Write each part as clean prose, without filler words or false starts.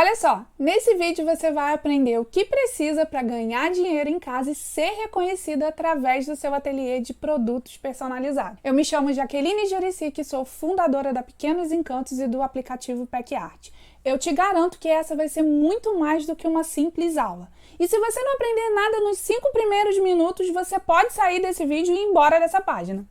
Olha só, nesse vídeo você vai aprender o que precisa para ganhar dinheiro em casa e ser reconhecida através do seu ateliê de produtos personalizados. Eu me chamo Jaqueline Juricic, sou fundadora da Pequenos Encantos e do aplicativo PecArt. Eu te garanto que essa vai ser muito mais do que uma simples aula. E se você não aprender nada nos 5 primeiros minutos, você pode sair desse vídeo e ir embora dessa página.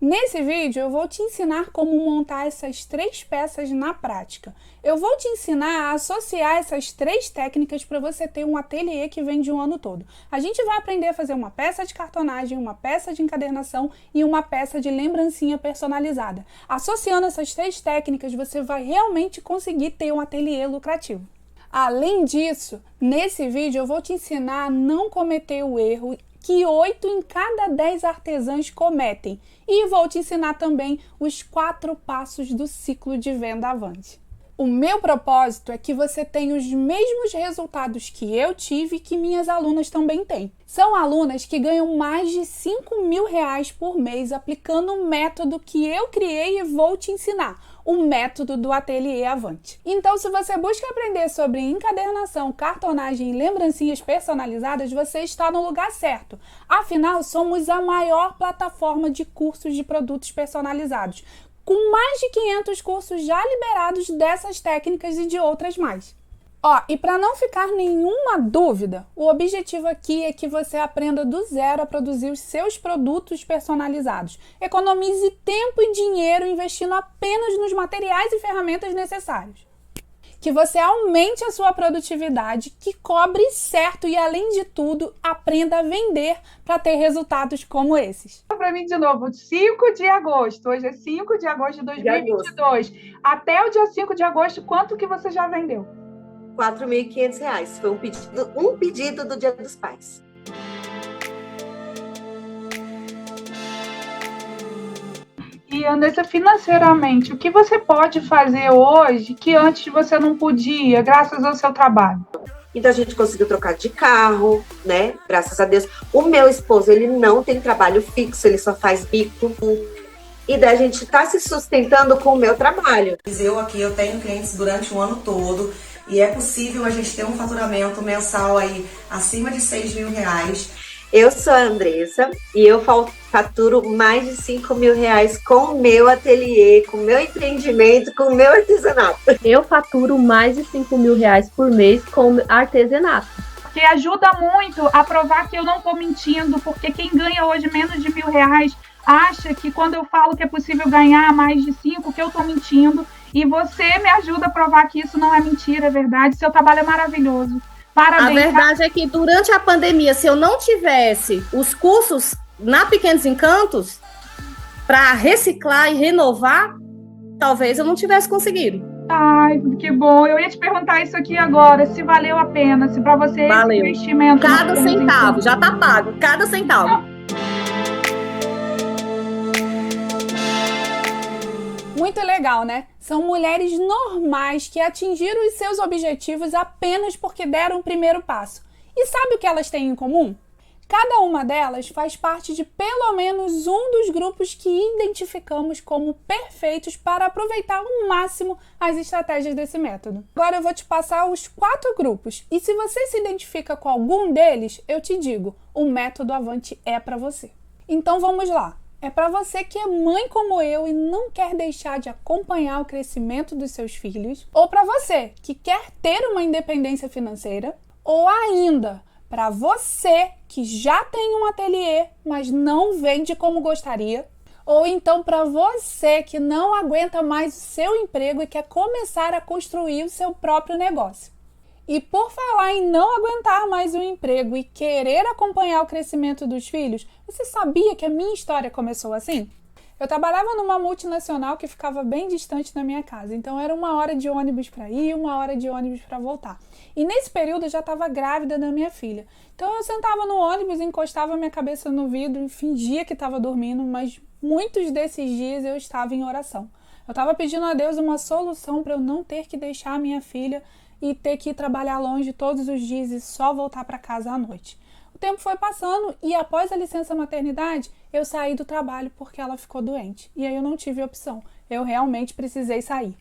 Nesse vídeo eu vou te ensinar como montar essas 3 peças na prática. Eu vou te ensinar a associar essas 3 técnicas para você ter um ateliê que vende um ano todo. A gente vai aprender a fazer uma peça de cartonagem, uma peça de encadernação e uma peça de lembrancinha personalizada. Associando essas 3 técnicas, você vai realmente conseguir ter um ateliê lucrativo. Além disso, nesse vídeo eu vou te ensinar a não cometer o erro que 8 em cada 10 artesãs cometem. E vou te ensinar também os 4 passos do ciclo de venda avante. O meu propósito é que você tenha os mesmos resultados que eu tive e que minhas alunas também têm. São alunas que ganham mais de R$5.000 por mês aplicando um método que eu criei e vou te ensinar, o método do Ateliê Avante. Então, se você busca aprender sobre encadernação, cartonagem e lembrancinhas personalizadas, você está no lugar certo. Afinal, somos a maior plataforma de cursos de produtos personalizados, com mais de 500 cursos já liberados dessas técnicas e de outras mais. E para não ficar nenhuma dúvida, o objetivo aqui é que você aprenda do zero a produzir os seus produtos personalizados. Economize tempo e dinheiro investindo apenas nos materiais e ferramentas necessários. Que você aumente a sua produtividade, que cobre certo e, além de tudo, aprenda a vender para ter resultados como esses. Para mim, de novo, 5 de agosto. Hoje é 5 de agosto de 2022. Até o dia 5 de agosto, quanto que você já vendeu? R$4.500. Foi um pedido do Dia dos Pais. E, Andressa, financeiramente, o que você pode fazer hoje que antes você não podia, graças ao seu trabalho? Então, a gente conseguiu trocar de carro, né? Graças a Deus. O meu esposo, ele não tem trabalho fixo, ele só faz bico. E daí a gente está se sustentando com o meu trabalho. Eu tenho clientes durante o ano todo e é possível a gente ter um faturamento mensal aí acima de R$6.000. Eu sou a Andressa e eu faturo mais de R$5.000 com o meu ateliê, com o meu empreendimento, com o meu artesanato. Eu faturo mais de R$5.000 por mês com artesanato. Que ajuda muito a provar que eu não estou mentindo, porque quem ganha hoje menos de R$1.000 acha que quando eu falo que é possível ganhar mais de 5, que eu estou mentindo. E você me ajuda a provar que isso não é mentira, é verdade. Seu trabalho é maravilhoso. Parabéns. A verdade é que durante a pandemia, se eu não tivesse os cursos na Pequenos Encantos para reciclar e renovar, talvez eu não tivesse conseguido. Ai, que bom. Eu ia te perguntar isso aqui agora, se valeu a pena, se para você valeu. Esse investimento... Cada centavo, já tá pago, cada centavo. Muito legal, né? São mulheres normais que atingiram os seus objetivos apenas porque deram o primeiro passo. E sabe o que elas têm em comum? Cada uma delas faz parte de pelo menos um dos grupos que identificamos como perfeitos para aproveitar ao máximo as estratégias desse método. Agora eu vou te passar os 4 grupos e se você se identifica com algum deles, eu te digo, o método Avante é para você. Então vamos lá. É para você que é mãe como eu e não quer deixar de acompanhar o crescimento dos seus filhos, ou para você que quer ter uma independência financeira, ou ainda para você que já tem um ateliê, mas não vende como gostaria, ou então para você que não aguenta mais o seu emprego e quer começar a construir o seu próprio negócio. E por falar em não aguentar mais o emprego e querer acompanhar o crescimento dos filhos, você sabia que a minha história começou assim? Eu trabalhava numa multinacional que ficava bem distante da minha casa, então era 1 hora de ônibus para ir, 1 hora de ônibus para voltar. E nesse período eu já estava grávida da minha filha. Então eu sentava no ônibus, encostava minha cabeça no vidro e fingia que estava dormindo, mas muitos desses dias eu estava em oração. Eu estava pedindo a Deus uma solução para eu não ter que deixar a minha filha e ter que ir trabalhar longe todos os dias e só voltar para casa à noite. O tempo foi passando e após a licença maternidade, eu saí do trabalho porque ela ficou doente. E aí eu não tive opção, eu realmente precisei sair.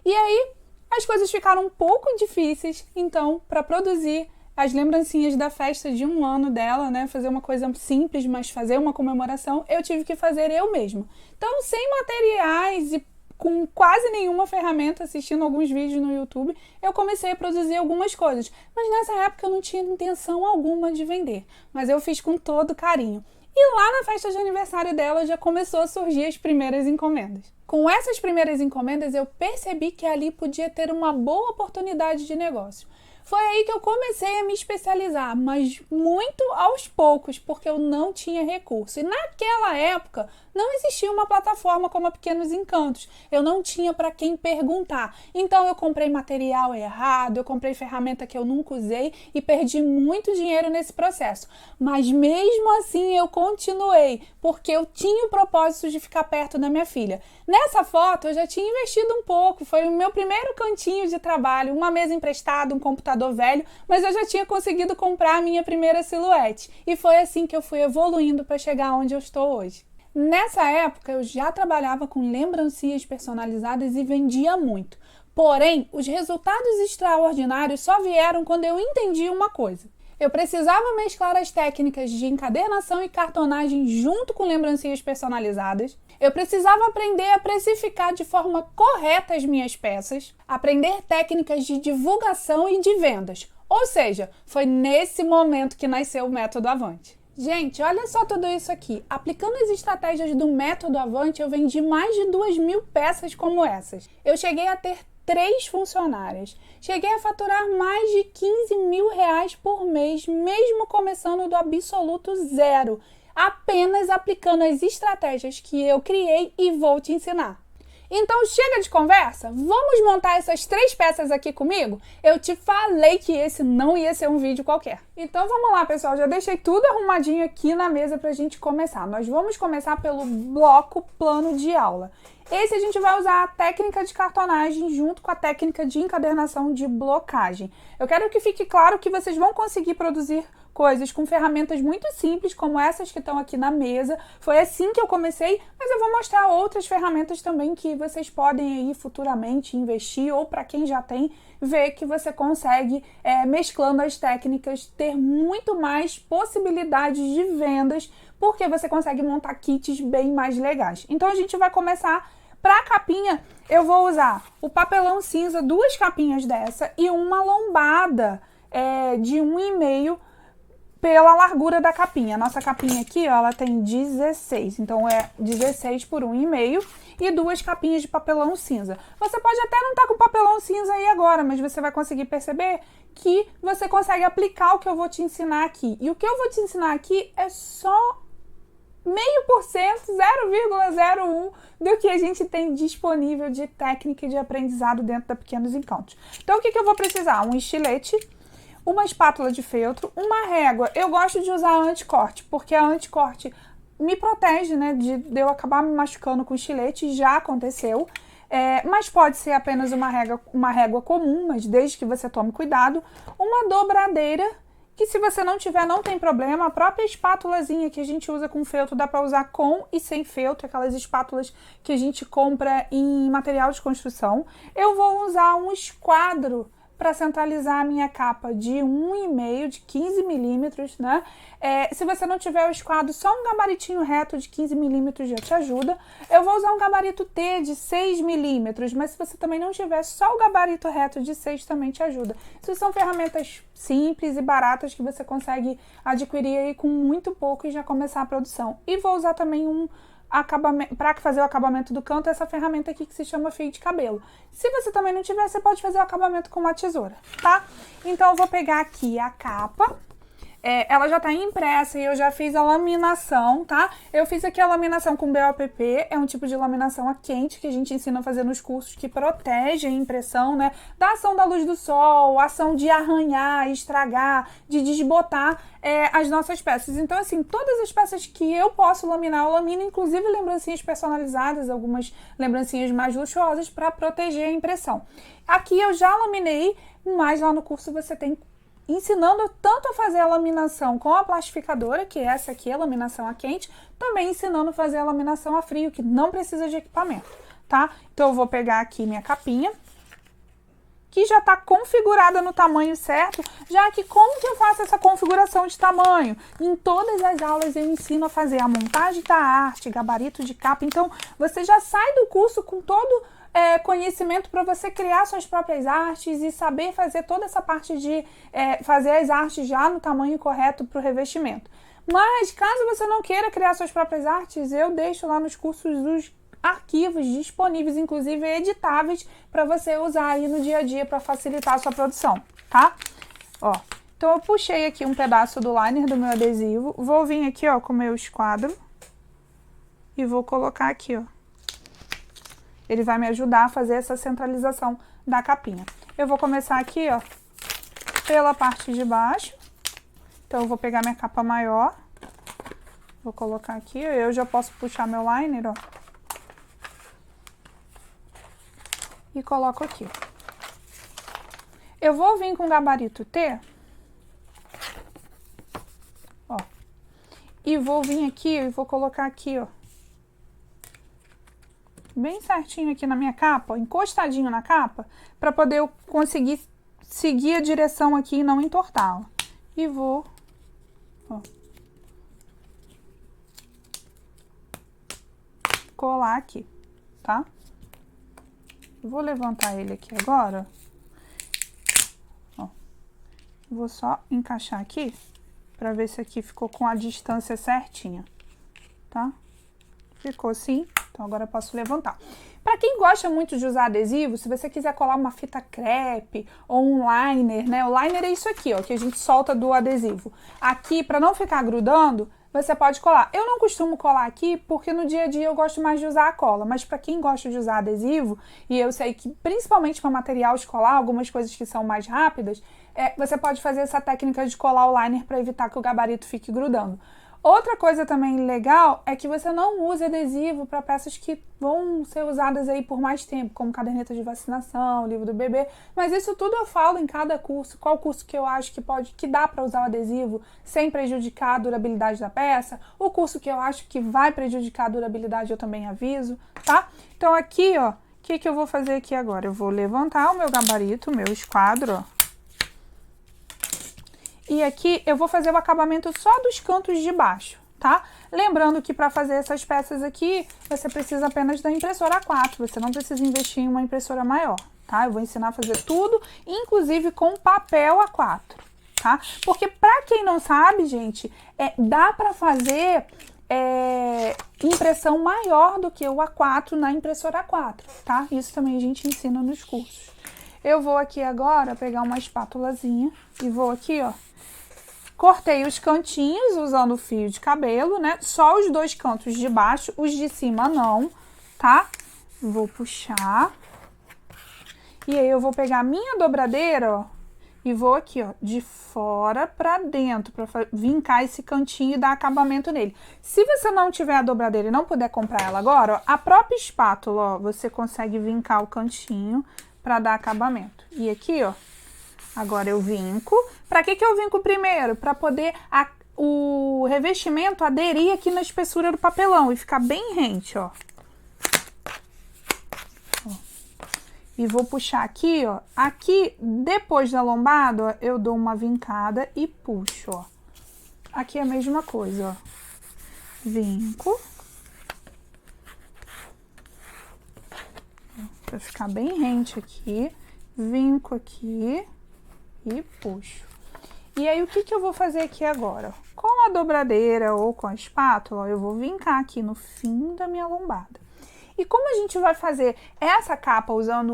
E aí, as coisas ficaram um pouco difíceis, então, para produzir as lembrancinhas da festa de 1 ano dela, né, fazer uma coisa simples, mas fazer uma comemoração, eu tive que fazer eu mesma. Então, sem materiais e com quase nenhuma ferramenta, assistindo alguns vídeos no YouTube, eu comecei a produzir algumas coisas. Mas nessa época eu não tinha intenção alguma de vender, mas eu fiz com todo carinho. E lá na festa de aniversário dela já começou a surgir as primeiras encomendas. Com essas primeiras encomendas eu percebi que ali podia ter uma boa oportunidade de negócio. Foi aí que eu comecei a me especializar, mas muito aos poucos, porque eu não tinha recurso. E naquela época não existia uma plataforma como a Pequenos Encantos. Eu não tinha para quem perguntar. Então eu comprei material errado, eu comprei ferramenta que eu nunca usei e perdi muito dinheiro nesse processo. Mas mesmo assim eu continuei, porque eu tinha o propósito de ficar perto da minha filha. Nessa foto eu já tinha investido um pouco, foi o meu primeiro cantinho de trabalho, uma mesa emprestada, um computador velho, mas eu já tinha conseguido comprar a minha primeira silhuete. E foi assim que eu fui evoluindo para chegar onde eu estou hoje. Nessa época, eu já trabalhava com lembrancinhas personalizadas e vendia muito. Porém, os resultados extraordinários só vieram quando eu entendi uma coisa. Eu precisava mesclar as técnicas de encadernação e cartonagem junto com lembrancinhas personalizadas. Eu precisava aprender a precificar de forma correta as minhas peças, aprender técnicas de divulgação e de vendas. Ou seja, foi nesse momento que nasceu o Método Avante. Gente, olha só tudo isso aqui. Aplicando as estratégias do Método Avante, eu vendi mais de 2.000 peças como essas. Eu cheguei a ter 3 funcionárias. Cheguei a faturar mais de 15 mil reais por mês, mesmo começando do absoluto zero, apenas aplicando as estratégias que eu criei e vou te ensinar. Então chega de conversa, vamos montar essas 3 peças aqui comigo? Eu te falei que esse não ia ser um vídeo qualquer. Então vamos lá, pessoal, já deixei tudo arrumadinho aqui na mesa pra gente começar. Nós vamos começar pelo bloco plano de aula. Esse a gente vai usar a técnica de cartonagem junto com a técnica de encadernação de blocagem. Eu quero que fique claro que vocês vão conseguir produzir coisas com ferramentas muito simples, como essas que estão aqui na mesa. Foi assim que eu comecei, mas eu vou mostrar outras ferramentas também que vocês podem aí futuramente investir, ou para quem já tem, ver que você consegue, mesclando as técnicas, ter muito mais possibilidades de vendas, porque você consegue montar kits bem mais legais. Então a gente vai começar. Para a capinha, eu vou usar o papelão cinza, 2 capinhas dessa, e uma lombada de 1,5 pela largura da capinha. Nossa capinha aqui, ó, ela tem 16, então é 16 por 1,5 e 2 capinhas de papelão cinza. Você pode até não estar com papelão cinza aí agora, mas você vai conseguir perceber que você consegue aplicar o que eu vou te ensinar aqui. E o que eu vou te ensinar aqui é só 0,5%, 0,01% do que a gente tem disponível de técnica e de aprendizado dentro da Pequenos Encantos. Então, o que eu vou precisar? Um estilete, uma espátula de feltro, uma régua. Eu gosto de usar a anticorte, porque a anticorte me protege, né, de eu acabar me machucando com estilete, já aconteceu. Mas pode ser apenas uma régua comum, mas desde que você tome cuidado. Uma dobradeira, que se você não tiver, não tem problema. A própria espátulazinha que a gente usa com feltro, dá para usar com e sem feltro, aquelas espátulas que a gente compra em material de construção. Eu vou usar um esquadro para centralizar a minha capa de 1,5, de 15 milímetros, né? Se você não tiver o esquadro, só um gabaritinho reto de 15 milímetros já te ajuda. Eu vou usar um gabarito T de 6 milímetros, mas se você também não tiver, só o gabarito reto de 6 também te ajuda. Isso são ferramentas simples e baratas que você consegue adquirir aí com muito pouco e já começar a produção. E vou usar também para fazer o acabamento do canto, essa ferramenta aqui que se chama fio de cabelo. Se você também não tiver, você pode fazer o acabamento com uma tesoura, tá? Então eu vou pegar aqui a capa. Ela já tá impressa e eu já fiz a laminação, tá? Eu fiz aqui a laminação com BOPP, é um tipo de laminação a quente que a gente ensina a fazer nos cursos, que protege a impressão, né? Da ação da luz do sol, ação de arranhar, estragar, de desbotar as nossas peças. Então, assim, todas as peças que eu posso laminar, eu lamino, inclusive lembrancinhas personalizadas, algumas lembrancinhas mais luxuosas para proteger a impressão. Aqui eu já laminei, mas lá no curso você tem ensinando tanto a fazer a laminação com a plastificadora, que essa aqui é a laminação a quente, também ensinando a fazer a laminação a frio, que não precisa de equipamento, tá? Então eu vou pegar aqui minha capinha, que já está configurada no tamanho certo, já que como que eu faço essa configuração de tamanho? Em todas as aulas eu ensino a fazer a montagem da arte, gabarito de capa, então você já sai do curso com todo conhecimento para você criar suas próprias artes e saber fazer toda essa parte de fazer as artes já no tamanho correto para o revestimento. Mas caso você não queira criar suas próprias artes, eu deixo lá nos cursos os arquivos disponíveis, inclusive editáveis, para você usar aí no dia a dia para facilitar a sua produção, tá? Ó, então eu puxei aqui um pedaço do liner do meu adesivo, vou vir aqui, ó, com o meu esquadro e vou colocar aqui, ó. Ele vai me ajudar a fazer essa centralização da capinha. Eu vou começar aqui, ó, pela parte de baixo. Então, eu vou pegar minha capa maior. Vou colocar aqui. Eu já posso puxar meu liner, ó. E coloco aqui. Eu vou vir com gabarito T. Ó. E vou vir aqui e vou colocar aqui, ó. Bem certinho aqui na minha capa, ó, encostadinho na capa, para poder eu conseguir seguir a direção aqui e não entortar, ó. E vou, ó, colar aqui, tá? Vou levantar ele aqui agora, ó. Vou só encaixar aqui, para ver se aqui ficou com a distância certinha, tá? Ficou assim. Então, agora eu posso levantar. Para quem gosta muito de usar adesivo, se você quiser colar uma fita crepe ou um liner, né? O liner é isso aqui, ó, que a gente solta do adesivo. Aqui, para não ficar grudando, você pode colar. Eu não costumo colar aqui porque no dia a dia eu gosto mais de usar a cola, mas para quem gosta de usar adesivo, e eu sei que principalmente para material escolar, algumas coisas que são mais rápidas, você pode fazer essa técnica de colar o liner para evitar que o gabarito fique grudando. Outra coisa também legal é que você não use adesivo para peças que vão ser usadas aí por mais tempo, como caderneta de vacinação, livro do bebê, mas isso tudo eu falo em cada curso, qual curso que eu acho que dá para usar o adesivo sem prejudicar a durabilidade da peça, o curso que eu acho que vai prejudicar a durabilidade eu também aviso, tá? Então aqui, ó, o que eu vou fazer aqui agora? Eu vou levantar o meu gabarito, o meu esquadro, ó. E aqui eu vou fazer o acabamento só dos cantos de baixo, tá? Lembrando que para fazer essas peças aqui, você precisa apenas da impressora A4, você não precisa investir em uma impressora maior, tá? Eu vou ensinar a fazer tudo, inclusive com papel A4, tá? Porque para quem não sabe, gente, dá para fazer impressão maior do que o A4 na impressora A4, tá? Isso também a gente ensina nos cursos. Eu vou aqui agora pegar uma espátulazinha e vou aqui, ó, cortei os cantinhos usando o fio de cabelo, né? Só os dois cantos de baixo, os de cima não, tá? Vou puxar. E aí eu vou pegar a minha dobradeira, ó, e vou aqui, ó, de fora pra dentro, pra vincar esse cantinho e dar acabamento nele. Se você não tiver a dobradeira e não puder comprar ela agora, ó, a própria espátula, ó, você consegue vincar o cantinho pra dar acabamento. E aqui, ó, agora eu vinco. Pra que eu vinco primeiro? Pra poder o revestimento aderir aqui na espessura do papelão e ficar bem rente, ó. E vou puxar aqui, ó. Aqui, depois da lombada, ó, eu dou uma vincada e puxo, ó. Aqui é a mesma coisa, ó. Vinco. Pra ficar bem rente aqui. Vinco aqui e puxo. E aí, o que eu vou fazer aqui agora? Com a dobradeira ou com a espátula, ó, eu vou vincar aqui no fim da minha lombada. E como a gente vai fazer essa capa usando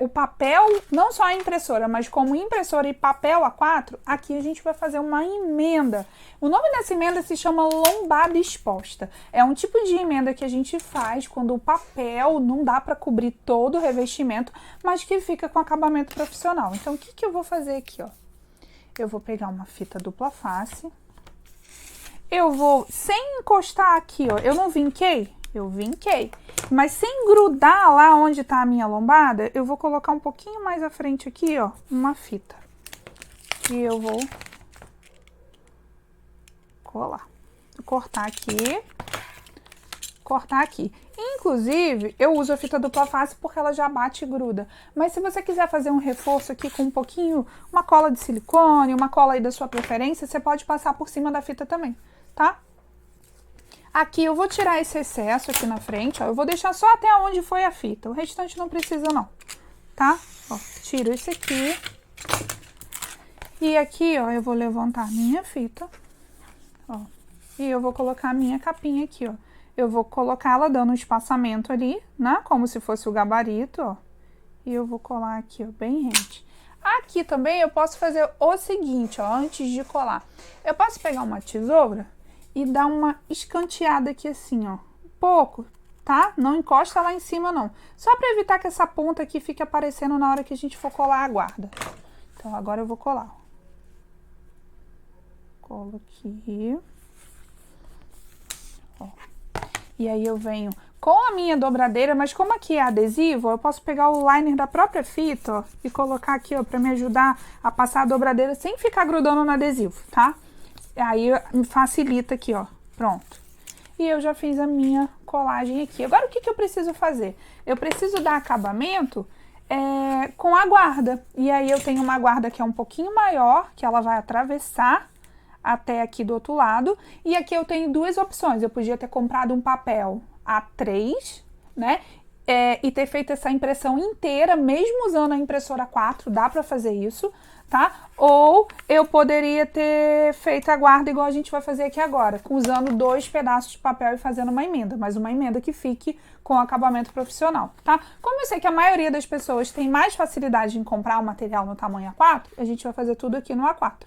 o papel, não só a impressora, mas como impressora e papel A4, aqui a gente vai fazer uma emenda. O nome dessa emenda se chama lombada exposta. É um tipo de emenda que a gente faz quando o papel não dá para cobrir todo o revestimento, mas que fica com acabamento profissional. Então, o que eu vou fazer aqui, ó? Eu vou pegar uma fita dupla face. Eu vou, sem encostar aqui, ó, eu não vinquei? Eu vinquei, mas sem grudar lá onde tá a minha lombada, eu vou colocar um pouquinho mais à frente aqui, ó, uma fita. E eu vou colar. Vou cortar aqui cortar aqui. Inclusive, eu uso a fita dupla face porque ela já bate e gruda. Mas se você quiser fazer um reforço aqui com um pouquinho, uma cola de silicone, uma cola aí da sua preferência, você pode passar por cima da fita também, tá? Aqui eu vou tirar esse excesso aqui na frente, ó. Eu vou deixar só até onde foi a fita. O restante não precisa não, tá? Ó, tiro esse aqui. E aqui, ó, eu vou levantar minha fita, ó. E eu vou colocar a minha capinha aqui, ó. Eu vou colocar ela dando um espaçamento ali, né? Como se fosse o gabarito, ó. E eu vou colar aqui, ó, bem rente. Aqui também eu posso fazer o seguinte, ó, antes de colar. Eu posso pegar uma tesoura e dar uma escanteada aqui assim, ó. Pouco, tá? Não encosta lá em cima, não. Só para evitar que essa ponta aqui fique aparecendo na hora que a gente for colar a guarda. Então, agora eu vou colar, ó. Colo aqui. Ó. E aí eu venho com a minha dobradeira, mas como aqui é adesivo, eu posso pegar o liner da própria fita, ó, e colocar aqui, ó, pra me ajudar a passar a dobradeira sem ficar grudando no adesivo, tá? Aí me facilita aqui, ó, pronto. E eu já fiz a minha colagem aqui. Agora, o que eu preciso fazer? Eu preciso dar acabamento com a guarda. E aí eu tenho uma guarda que é um pouquinho maior, que ela vai atravessar até aqui do outro lado. E aqui eu tenho duas opções. Eu podia ter comprado um papel A3, né? E ter feito essa impressão inteira, mesmo usando a impressora 4, dá pra fazer isso, tá? Ou eu poderia ter feito a guarda igual a gente vai fazer aqui agora, usando 2 pedaços de papel e fazendo uma emenda, mas uma emenda que fique com acabamento profissional, tá? Como eu sei que a maioria das pessoas tem mais facilidade em comprar o material no tamanho A4, a gente vai fazer tudo aqui no A4,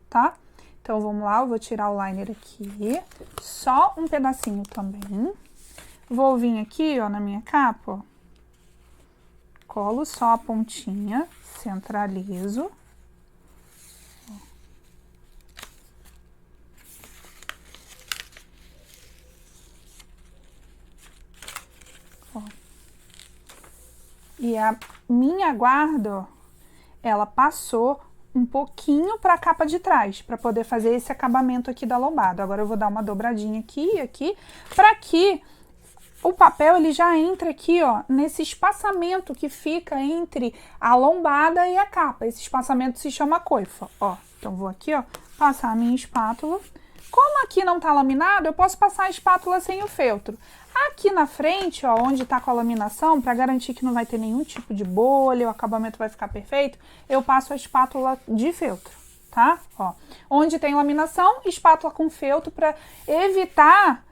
tá? Então, vamos lá, eu vou tirar o liner aqui, só um pedacinho também. Vou vir aqui, ó, na minha capa, ó, colo só a pontinha, centralizo. Ó. E a minha guarda, ó, ela passou um pouquinho para a capa de trás, para poder fazer esse acabamento aqui da lombada. Agora eu vou dar uma dobradinha aqui e aqui, para que o papel ele já entra aqui, ó, nesse espaçamento que fica entre a lombada e a capa. Esse espaçamento se chama coifa, ó. Então vou aqui, ó, passar a minha espátula. Como aqui não tá laminado, eu posso passar a espátula sem o feltro. Aqui na frente, ó, onde tá com a laminação, para garantir que não vai ter nenhum tipo de bolha, o acabamento vai ficar perfeito, eu passo a espátula de feltro, tá? Ó, onde tem laminação, espátula com feltro para evitar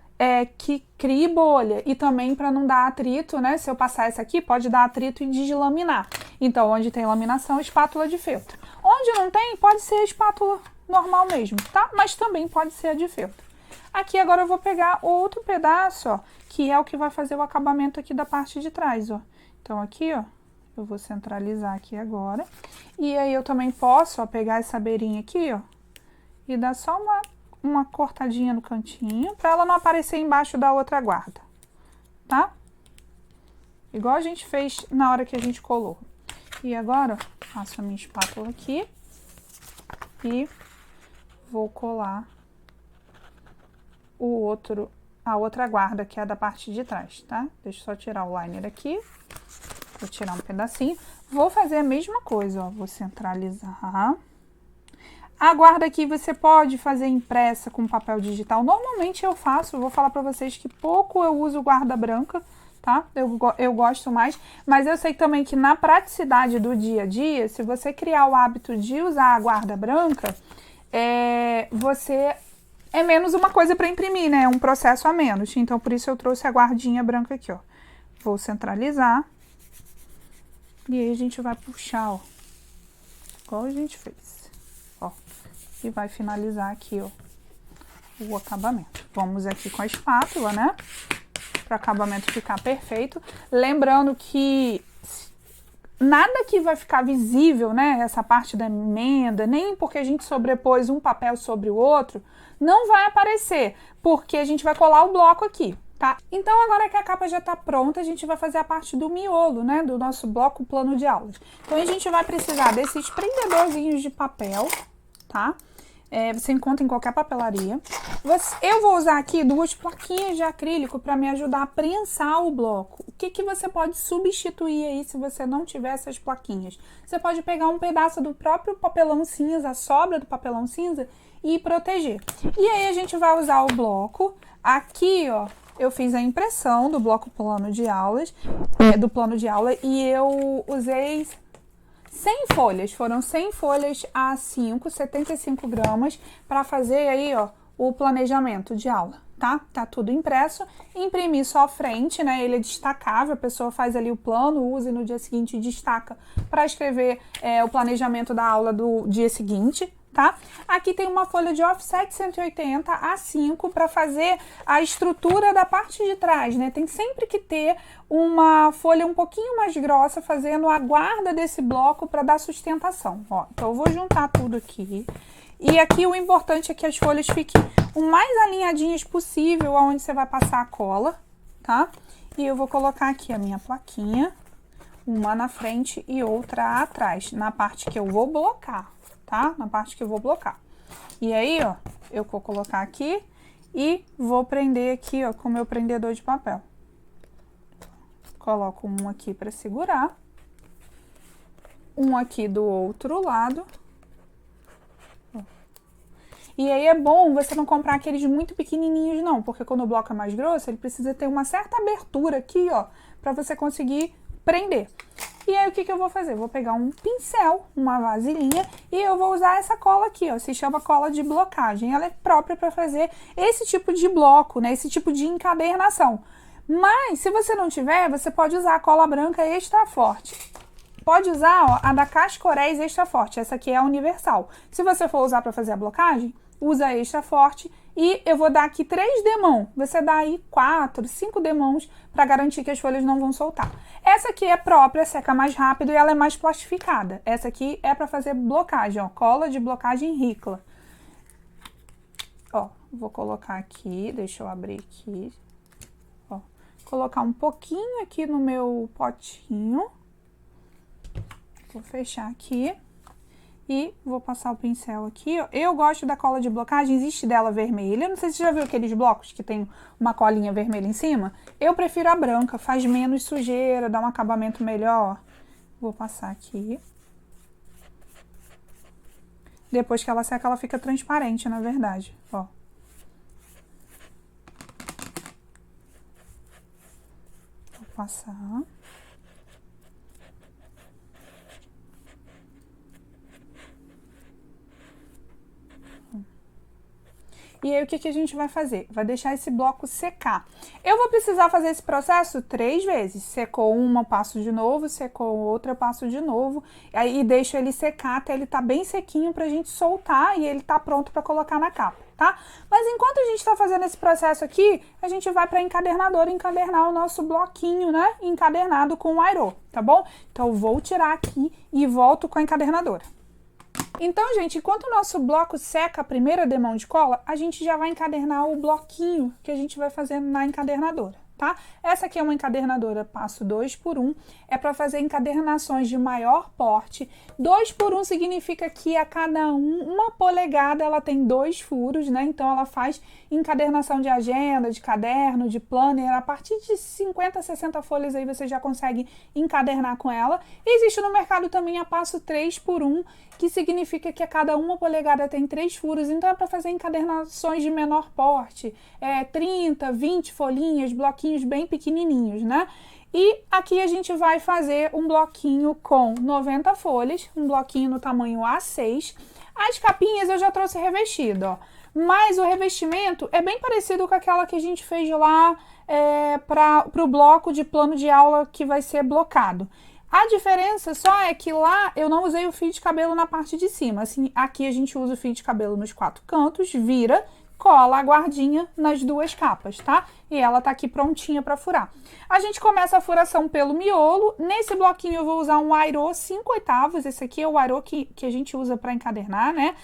que crie bolha e também para não dar atrito, né? Se eu passar essa aqui, pode dar atrito e deslaminar. Então, onde tem laminação, espátula de feltro. Onde não tem, pode ser a espátula normal mesmo, tá? Mas também pode ser a de feltro. Aqui agora eu vou pegar outro pedaço, ó, que é o que vai fazer o acabamento aqui da parte de trás, ó. Então aqui, ó, eu vou centralizar aqui agora. E aí eu também posso, ó, pegar essa beirinha aqui, ó, e dar só uma cortadinha no cantinho, pra ela não aparecer embaixo da outra guarda, tá? Igual a gente fez na hora que a gente colou. E agora, ó, passo a minha espátula aqui e vou colar a outra guarda, que é a da parte de trás, tá? Deixa eu só tirar o liner aqui. Vou tirar um pedacinho. Vou fazer a mesma coisa, ó. Vou centralizar. A guarda aqui você pode fazer impressa com papel digital. Normalmente eu faço, vou falar pra vocês que pouco eu uso guarda branca, tá? Eu gosto mais, mas eu sei também que na praticidade do dia a dia, se você criar o hábito de usar a guarda branca, você... é menos uma coisa para imprimir, né? É um processo a menos. Então, por isso eu trouxe a guardinha branca aqui, ó. Vou centralizar. E aí a gente vai puxar, ó. Igual a gente fez. Ó. E vai finalizar aqui, ó, o acabamento. Vamos aqui com a espátula, né? Para o acabamento ficar perfeito. Lembrando que nada que vai ficar visível, né? Essa parte da emenda, nem porque a gente sobrepôs um papel sobre o outro, não vai aparecer, porque a gente vai colar o bloco aqui, tá? Então, agora que a capa já tá pronta, a gente vai fazer a parte do miolo, né? Do nosso bloco plano de aulas. Então, a gente vai precisar desses prendedorzinhos de papel, tá? Você encontra em qualquer papelaria. Eu vou usar aqui 2 plaquinhas de acrílico para me ajudar a prensar o bloco. O que você pode substituir aí se você não tiver essas plaquinhas? Você pode pegar um pedaço do próprio papelão cinza, a sobra do papelão cinza, e proteger. E aí a gente vai usar o bloco. Aqui, ó, eu fiz a impressão do bloco plano de aulas, do plano de aula, e eu usei 100 folhas, foram 100 folhas A5, 75 gramas, para fazer aí, ó, o planejamento de aula, tá? Tá tudo impresso, imprimi só a frente, né? Ele é destacável, a pessoa faz ali o plano, usa e no dia seguinte destaca para escrever o planejamento da aula do dia seguinte, tá? Aqui tem uma folha de offset 180 A5 para fazer a estrutura da parte de trás, né? Tem sempre que ter uma folha um pouquinho mais grossa fazendo a guarda desse bloco para dar sustentação, ó. Então eu vou juntar tudo aqui. E aqui o importante é que as folhas fiquem o mais alinhadinhas possível aonde você vai passar a cola, tá? E eu vou colocar aqui a minha plaquinha, uma na frente e outra atrás, na parte que eu vou blocar, tá? Na parte que eu vou blocar. E aí, ó, eu vou colocar aqui e vou prender aqui, ó, com o meu prendedor de papel. Coloco um aqui para segurar, um aqui do outro lado. E aí é bom você não comprar aqueles muito pequenininhos não, porque quando o bloco é mais grosso, ele precisa ter uma certa abertura aqui, ó, para você conseguir prender. E aí o que eu vou fazer? Vou pegar um pincel, uma vasilhinha, e eu vou usar essa cola aqui, ó, se chama cola de blocagem. Ela é própria para fazer esse tipo de bloco, né, esse tipo de encadernação. Mas se você não tiver, você pode usar a cola branca extra forte. Pode usar, ó, a da Cascorés extra forte, essa aqui é a universal. Se você for usar para fazer a blocagem, usa a extra forte e eu vou dar aqui 3 demãos. Você dá aí 4, 5 demãos para garantir que as folhas não vão soltar. Essa aqui é própria, seca mais rápido e ela é mais plastificada. Essa aqui é para fazer blocagem, ó, cola de blocagem Ricla. Ó, vou colocar aqui, deixa eu abrir aqui. Ó, colocar um pouquinho aqui no meu potinho. Vou fechar aqui e vou passar o pincel aqui, ó. Eu gosto da cola de blocagem, existe dela vermelha. Não sei se você já viu aqueles blocos que tem uma colinha vermelha em cima. Eu prefiro a branca, faz menos sujeira, dá um acabamento melhor. Vou passar aqui. Depois que ela seca, ela fica transparente, na verdade, ó. Vou passar. E aí, o que a gente vai fazer? Vai deixar esse bloco secar. Eu vou precisar fazer esse processo 3 vezes. Secou uma, passo de novo, secou outra, passo de novo. Aí deixo ele secar até ele tá bem sequinho pra gente soltar e ele tá pronto pra colocar na capa, tá? Mas enquanto a gente tá fazendo esse processo aqui, a gente vai pra encadernadora encadernar o nosso bloquinho, né? Encadernado com o airô, tá bom? Então, eu vou tirar aqui e volto com a encadernadora. Então, gente, enquanto o nosso bloco seca a primeira demão de cola, a gente já vai encadernar o bloquinho que a gente vai fazer na encadernadora, tá? Essa aqui é uma encadernadora passo 2x1, é para fazer encadernações de maior porte. 2x1 significa que a cada uma polegada ela tem 2 furos, né? Então, ela faz encadernação de agenda, de caderno, de planner. A partir de 50, 60 folhas aí você já consegue encadernar com ela. Existe no mercado também a passo 3x1, que significa que a cada uma polegada tem 3 furos, então é para fazer encadernações de menor porte, 30, 20 folhinhas, bloquinhos bem pequenininhos, né? E aqui a gente vai fazer um bloquinho com 90 folhas, um bloquinho no tamanho A6. As capinhas eu já trouxe revestido, ó. Mas o revestimento é bem parecido com aquela que a gente fez lá para o bloco de plano de aula que vai ser blocado. A diferença só é que lá eu não usei o fio de cabelo na parte de cima. Assim, aqui a gente usa o fio de cabelo nos 4 cantos, vira, cola a guardinha nas 2 capas, tá? e ela tá aqui prontinha para furar. A gente começa a furação pelo miolo. Nesse bloquinho eu vou usar um airô 5/8. Esse aqui é o airô que a gente usa para encadernar, né?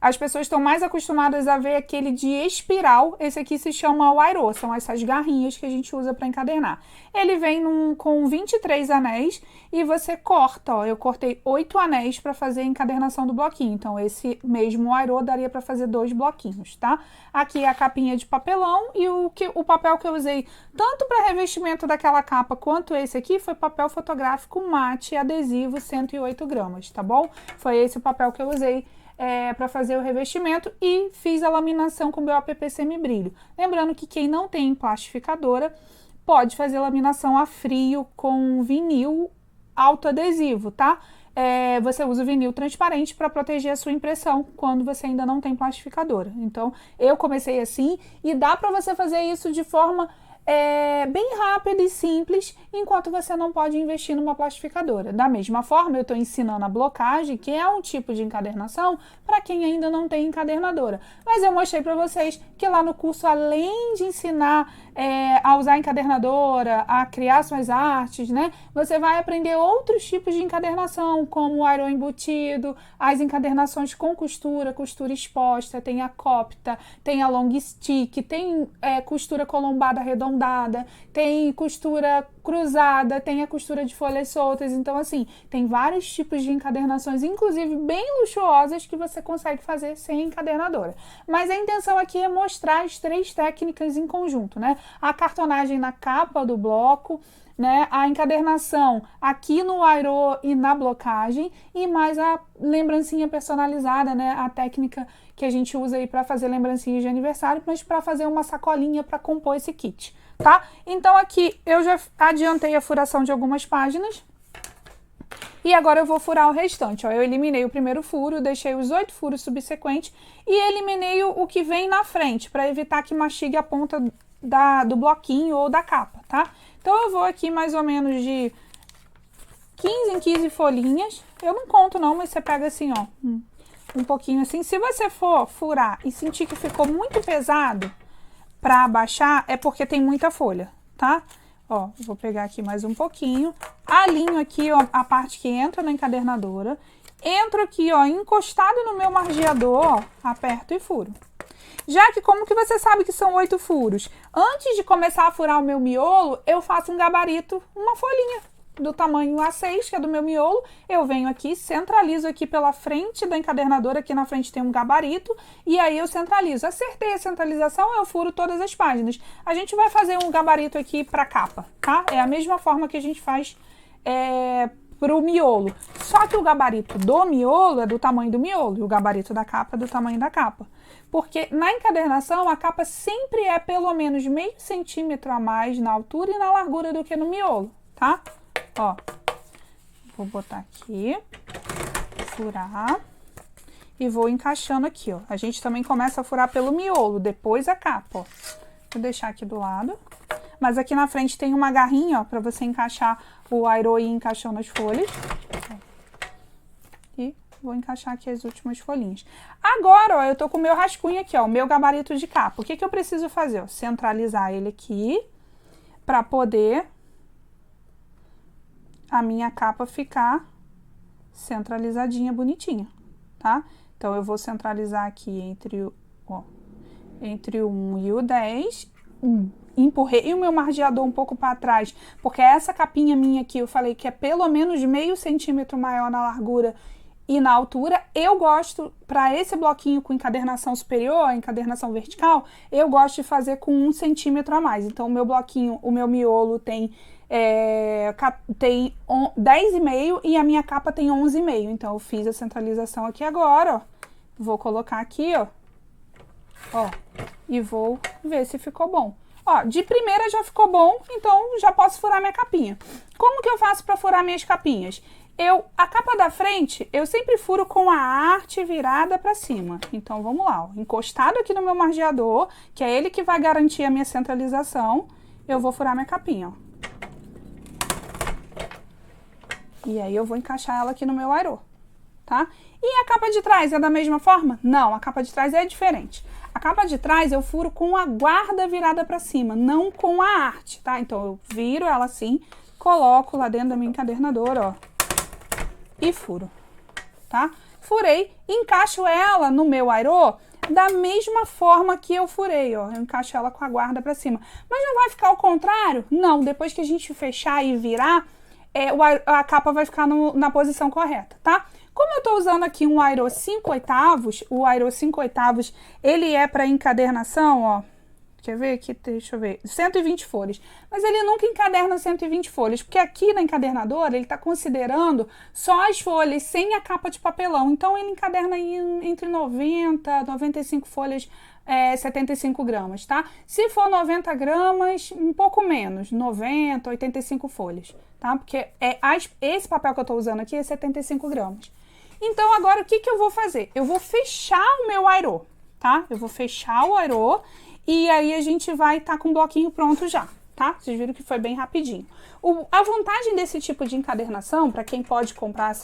As pessoas estão mais acostumadas a ver aquele de espiral. Esse aqui se chama o airô, são essas garrinhas que a gente usa para encadernar. Ele vem com 23 anéis e você corta, ó. Eu cortei 8 anéis para fazer a encadernação do bloquinho. Então, esse mesmo airô daria para fazer 2 bloquinhos, tá? Aqui é a capinha de papelão e o papel que eu usei tanto para revestimento daquela capa quanto esse aqui foi papel fotográfico mate adesivo 108 gramas, tá bom? Foi esse o papel que eu usei para fazer o revestimento e fiz a laminação com BOPP semibrilho. Lembrando que quem não tem plastificadora pode fazer laminação a frio com vinil autoadesivo, tá? Você usa o vinil transparente para proteger a sua impressão quando você ainda não tem plastificadora. Então, eu comecei assim e dá para você fazer isso de forma bem rápida e simples, enquanto você não pode investir numa plastificadora. Da mesma forma, eu estou ensinando a blocagem, que é um tipo de encadernação, para quem ainda não tem encadernadora. Mas eu mostrei para vocês que lá no curso, além de ensinar a usar a encadernadora, a criar suas artes, né? Você vai aprender outros tipos de encadernação, como o airô embutido, as encadernações com costura exposta, tem a copta, tem a long stick, tem costura colombada arredondada, tem costura cruzada, tem a costura de folhas soltas. Então, assim, tem vários tipos de encadernações, inclusive bem luxuosas, que você consegue fazer sem encadernadora. Mas a intenção aqui é mostrar as 3 técnicas em conjunto, né? A cartonagem na capa do bloco, né? A encadernação aqui no airô e na blocagem, e mais a lembrancinha personalizada, né? A técnica que a gente usa aí para fazer lembrancinhas de aniversário, mas para fazer uma sacolinha para compor esse kit, tá? Então aqui eu já adiantei a furação de algumas páginas e agora eu vou furar o restante, ó. Eu eliminei o primeiro furo, deixei os 8 furos subsequentes e eliminei o que vem na frente, para evitar que mastigue a ponta do bloquinho ou da capa, tá? Então eu vou aqui mais ou menos de 15 em 15 folhinhas. Eu não conto não, mas você pega assim, ó, um pouquinho assim. Se você for furar e sentir que ficou muito pesado para abaixar, é porque tem muita folha, tá? Ó, vou pegar aqui mais um pouquinho. Alinho aqui, ó, a parte que entra na encadernadora. Entro aqui, ó, encostado no meu margeador, ó, aperto e furo. Já que como que você sabe que são 8 furos? Antes de começar a furar o meu miolo, eu faço um gabarito, uma folhinha do tamanho A6, que é do meu miolo. Eu venho aqui, centralizo aqui pela frente da encadernadora, aqui na frente tem um gabarito, e aí eu centralizo. Acertei a centralização, eu furo todas as páginas. A gente vai fazer um gabarito aqui para capa, tá? É a mesma forma que a gente faz para o miolo. Só que o gabarito do miolo é do tamanho do miolo, e o gabarito da capa é do tamanho da capa. Porque na encadernação, a capa sempre é pelo menos meio centímetro a mais na altura e na largura do que no miolo, tá? Ó, vou botar aqui, furar e vou encaixando aqui, ó. A gente também começa a furar pelo miolo, depois a capa, ó. Vou deixar aqui do lado. Mas aqui na frente tem uma garrinha, ó, pra você encaixar o airô e ir encaixando as folhas. E vou encaixar aqui as últimas folhinhas. Agora, ó, eu tô com o meu rascunho aqui, ó, o meu gabarito de capa. O que que eu preciso fazer? Ó, centralizar ele aqui pra poder a minha capa ficar centralizadinha, bonitinha, tá? Então, eu vou centralizar aqui entre o 1 e o 10, empurrei o meu margeador um pouco para trás, porque essa capinha minha aqui, eu falei que é pelo menos meio centímetro maior na largura e na altura. Eu gosto, para esse bloquinho com encadernação superior, encadernação vertical, eu gosto de fazer com 1 centímetro a mais. Então, o meu bloquinho, o meu miolo tem 10,5 e a minha capa tem 11,5. Então, eu fiz a centralização aqui agora, ó. Vou colocar aqui, ó, e vou ver se ficou bom. Ó, de primeira já ficou bom, então já posso furar minha capinha. Como que eu faço para furar minhas capinhas? A capa da frente, eu sempre furo com a arte virada para cima. Então, vamos lá, ó. Encostado aqui no meu margeador, que é ele que vai garantir a minha centralização, eu vou furar minha capinha, ó. E aí, eu vou encaixar ela aqui no meu airô, tá? E a capa de trás é da mesma forma? Não, a capa de trás é diferente. A capa de trás eu furo com a guarda virada para cima, não com a arte, tá? Então eu viro ela assim, coloco lá dentro da minha encadernadora, ó, e furo, tá? Furei, encaixo ela no meu airô da mesma forma que eu furei, ó. Eu encaixo ela com a guarda para cima. Mas não vai ficar ao contrário? Não, depois que a gente fechar e virar, a capa vai ficar na posição correta, tá? Como eu tô usando aqui um airô 5/8, o airô 5/8, ele é para encadernação, ó. Quer ver aqui? Deixa eu ver. 120 folhas. Mas ele nunca encaderna 120 folhas, porque aqui na encadernadora ele está considerando só as folhas, sem a capa de papelão. Então ele encaderna aí entre 90, 95 folhas, 75 gramas, tá? Se for 90 gramas, um pouco menos, 90, 85 folhas, tá? Porque esse papel que eu estou usando aqui é 75 gramas. Então agora o que eu vou fazer? Eu vou fechar o meu airô, tá? Eu vou fechar o airô. E aí a gente vai estar com o bloquinho pronto já, tá? Vocês viram que foi bem rapidinho. A vantagem desse tipo de encadernação, para quem pode comprar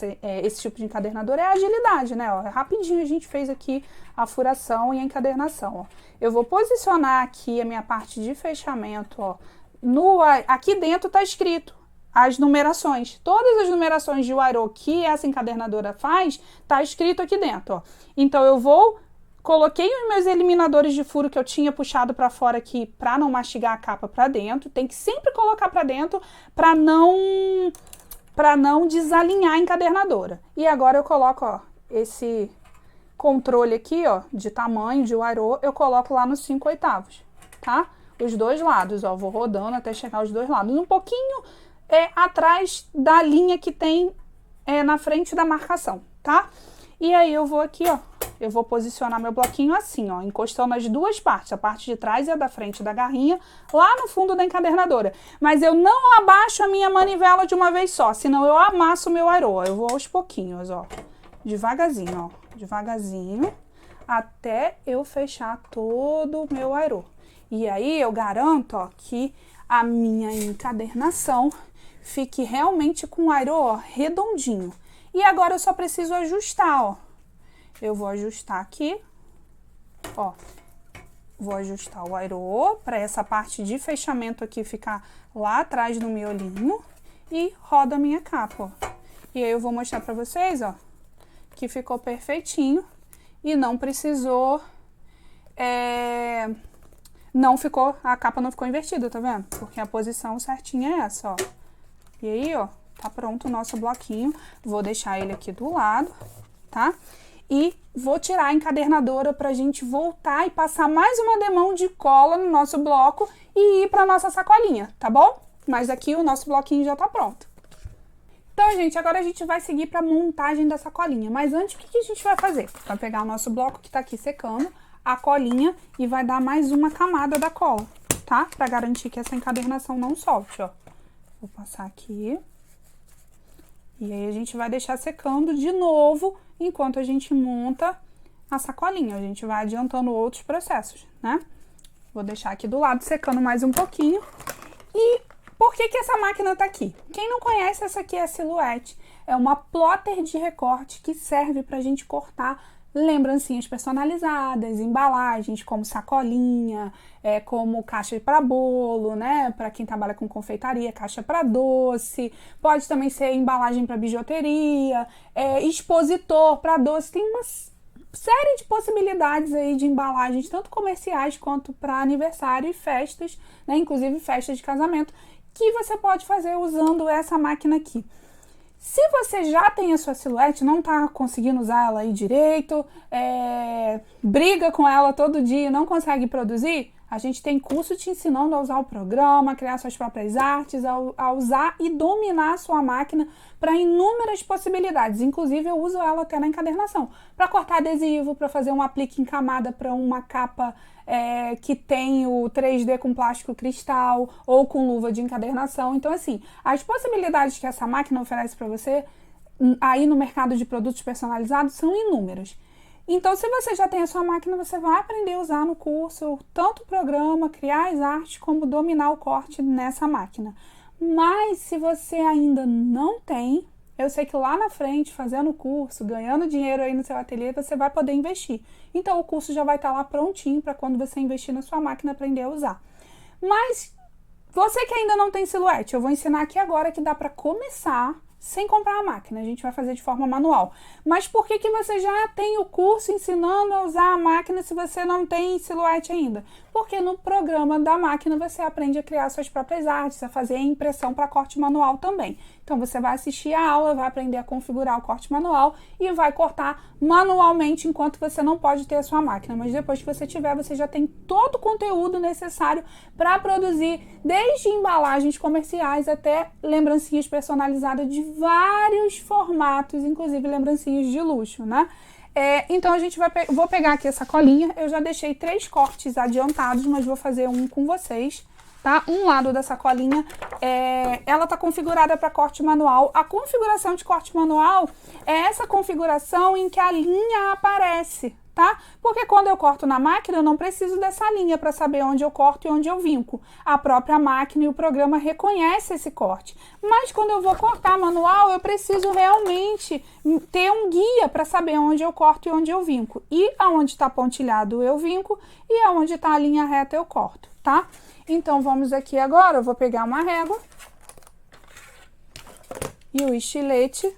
esse tipo de encadernador, é a agilidade, né? Ó, rapidinho a gente fez aqui a furação e a encadernação, ó. Eu vou posicionar aqui a minha parte de fechamento, ó. Aqui dentro tá escrito as numerações. Todas as numerações de airô que essa encadernadora faz, tá escrito aqui dentro, ó. Então eu coloquei os meus eliminadores de furo que eu tinha puxado para fora aqui para não mastigar a capa para dentro. Tem que sempre colocar para dentro para não desalinhar a encadernadora. E agora eu coloco, ó, esse controle aqui, ó, de tamanho de airô, eu coloco lá nos 5/8, tá? Os dois lados, ó, vou rodando até chegar aos dois lados. Um pouquinho atrás da linha que tem na frente da marcação, tá? E aí eu vou aqui, ó, eu vou posicionar meu bloquinho assim, ó, encostando as duas partes, a parte de trás e a da frente da garrinha, lá no fundo da encadernadora. Mas eu não abaixo a minha manivela de uma vez só, senão eu amasso o meu airô. Eu vou aos pouquinhos, ó, devagarzinho, ó, devagarzinho, até eu fechar todo o meu airô. E aí eu garanto, ó, que a minha encadernação fique realmente com o airô, ó, redondinho. E agora eu só preciso ajustar, ó. Eu vou ajustar aqui, ó, vou ajustar o airô para essa parte de fechamento aqui ficar lá atrás no miolinho e rodo a minha capa, ó. E aí eu vou mostrar para vocês, ó, que ficou perfeitinho e não precisou, a capa não ficou invertida, tá vendo? Porque a posição certinha é essa, ó. E aí, ó, tá pronto o nosso bloquinho. Vou deixar ele aqui do lado, tá? E vou tirar a encadernadora pra gente voltar e passar mais uma demão de cola no nosso bloco e ir pra nossa sacolinha, tá bom? Mas aqui o nosso bloquinho já tá pronto. Então, gente, agora a gente vai seguir pra montagem da sacolinha. Mas antes, o que a gente vai fazer? Vai pegar o nosso bloco que tá aqui secando, a colinha, e vai dar mais uma camada da cola, tá? Pra garantir que essa encadernação não solte, ó. Vou passar aqui. E aí a gente vai deixar secando de novo enquanto a gente monta a sacolinha. A gente vai adiantando outros processos, né? Vou deixar aqui do lado secando mais um pouquinho. E por que essa máquina tá aqui? Quem não conhece, essa aqui é a Silhouette. É uma plotter de recorte que serve pra gente cortar lembrancinhas personalizadas, embalagens como sacolinha, como caixa para bolo, né? Para quem trabalha com confeitaria, caixa para doce, pode também ser embalagem para bijuteria, expositor para doce. Tem uma série de possibilidades aí de embalagens, tanto comerciais quanto para aniversário e festas, né? Inclusive festas de casamento, que você pode fazer usando essa máquina aqui. Se você já tem a sua Silhouette, não tá conseguindo usar ela aí direito, briga com ela todo dia, não consegue produzir, a gente tem curso te ensinando a usar o programa, criar suas próprias artes, a usar e dominar a sua máquina para inúmeras possibilidades. Inclusive, eu uso ela até na encadernação, para cortar adesivo, para fazer um aplique em camada para uma capa que tem o 3D com plástico cristal ou com luva de encadernação. Então, assim, as possibilidades que essa máquina oferece para você aí no mercado de produtos personalizados são inúmeras. Então, se você já tem a sua máquina, você vai aprender a usar no curso tanto o programa, criar as artes, como dominar o corte nessa máquina. Mas, se você ainda não tem, eu sei que lá na frente, fazendo o curso, ganhando dinheiro aí no seu ateliê, você vai poder investir. Então, o curso já vai estar lá prontinho para quando você investir na sua máquina, aprender a usar. Mas, você que ainda não tem silhuete, eu vou ensinar aqui agora que dá para começar sem comprar a máquina. A gente vai fazer de forma manual. Mas por que você já tem o curso ensinando a usar a máquina se você não tem silhuete ainda? Porque no programa da máquina você aprende a criar suas próprias artes, a fazer a impressão para corte manual também. Então você vai assistir a aula, vai aprender a configurar o corte manual e vai cortar manualmente enquanto você não pode ter a sua máquina. Mas depois que você tiver, você já tem todo o conteúdo necessário para produzir, desde embalagens comerciais até lembrancinhas personalizadas de vários formatos, inclusive lembrancinhas de luxo, né? Então vou pegar aqui essa colinha. Eu já deixei 3 cortes adiantados, mas vou fazer um com vocês, tá? Um lado da sacolinha, ela tá configurada para corte manual. A configuração de corte manual é essa configuração em que a linha aparece, tá? Porque quando eu corto na máquina, eu não preciso dessa linha para saber onde eu corto e onde eu vinco. A própria máquina e o programa reconhecem esse corte. Mas quando eu vou cortar manual, eu preciso realmente ter um guia para saber onde eu corto e onde eu vinco. E aonde está pontilhado eu vinco e aonde está a linha reta eu corto, tá? Então vamos aqui agora, eu vou pegar uma régua e o estilete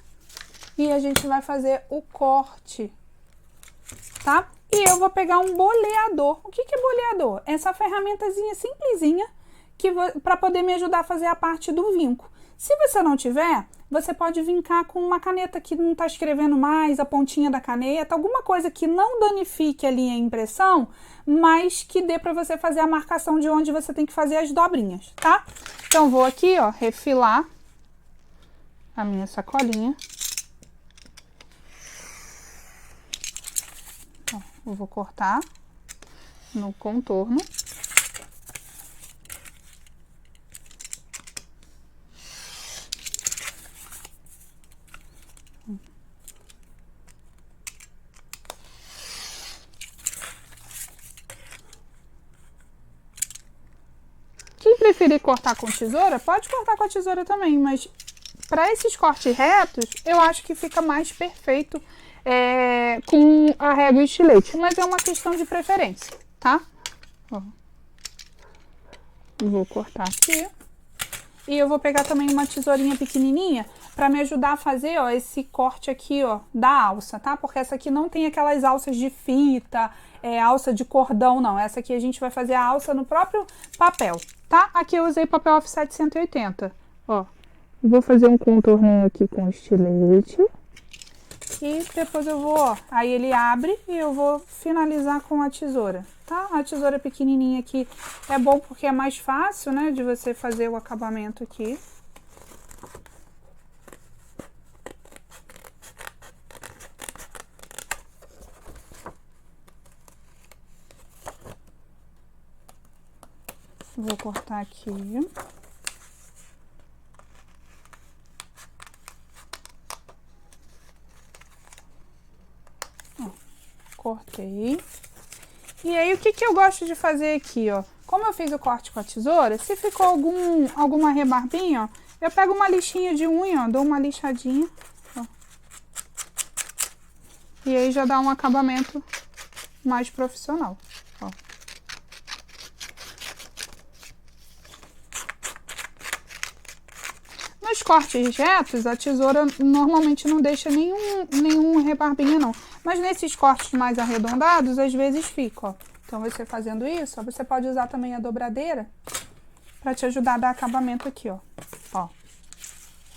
e a gente vai fazer o corte, tá? E eu vou pegar um boleador. O que é boleador? Essa ferramentazinha simplesinha para poder me ajudar a fazer a parte do vinco. Se você não tiver, você pode vincar com uma caneta que não está escrevendo mais, a pontinha da caneta, alguma coisa que não danifique ali a impressão, mas que dê para você fazer a marcação de onde você tem que fazer as dobrinhas, tá? Então, vou aqui, ó, refilar a minha sacolinha. Ó, eu vou cortar no contorno. Quem preferir cortar com tesoura, pode cortar com a tesoura também, mas para esses cortes retos, eu acho que fica mais perfeito com a régua e estilete, mas é uma questão de preferência, tá? Ó. Vou cortar aqui. E eu vou pegar também uma tesourinha pequenininha para me ajudar a fazer, ó, esse corte aqui, ó, da alça, tá? Porque essa aqui não tem aquelas alças de fita, alça de cordão, não. Essa aqui a gente vai fazer a alça no próprio papel, tá? Aqui eu usei papel offset 180, ó. Vou fazer um contorninho aqui com estilete. E depois eu vou, ó, aí ele abre e eu vou finalizar com a tesoura, tá? A tesoura pequenininha aqui é bom porque é mais fácil, né, de você fazer o acabamento aqui. Vou cortar aqui. Ó, cortei. E aí, o que eu gosto de fazer aqui, ó? Como eu fiz o corte com a tesoura, se ficou alguma rebarbinha, ó, eu pego uma lixinha de unha, ó, dou uma lixadinha, ó. E aí já dá um acabamento mais profissional, ó. Nos cortes retos, a tesoura normalmente não deixa nenhum rebarbinha, não. Mas nesses cortes mais arredondados, às vezes fica, ó. Então, você fazendo isso, ó, você pode usar também a dobradeira para te ajudar a dar acabamento aqui, ó. Ó.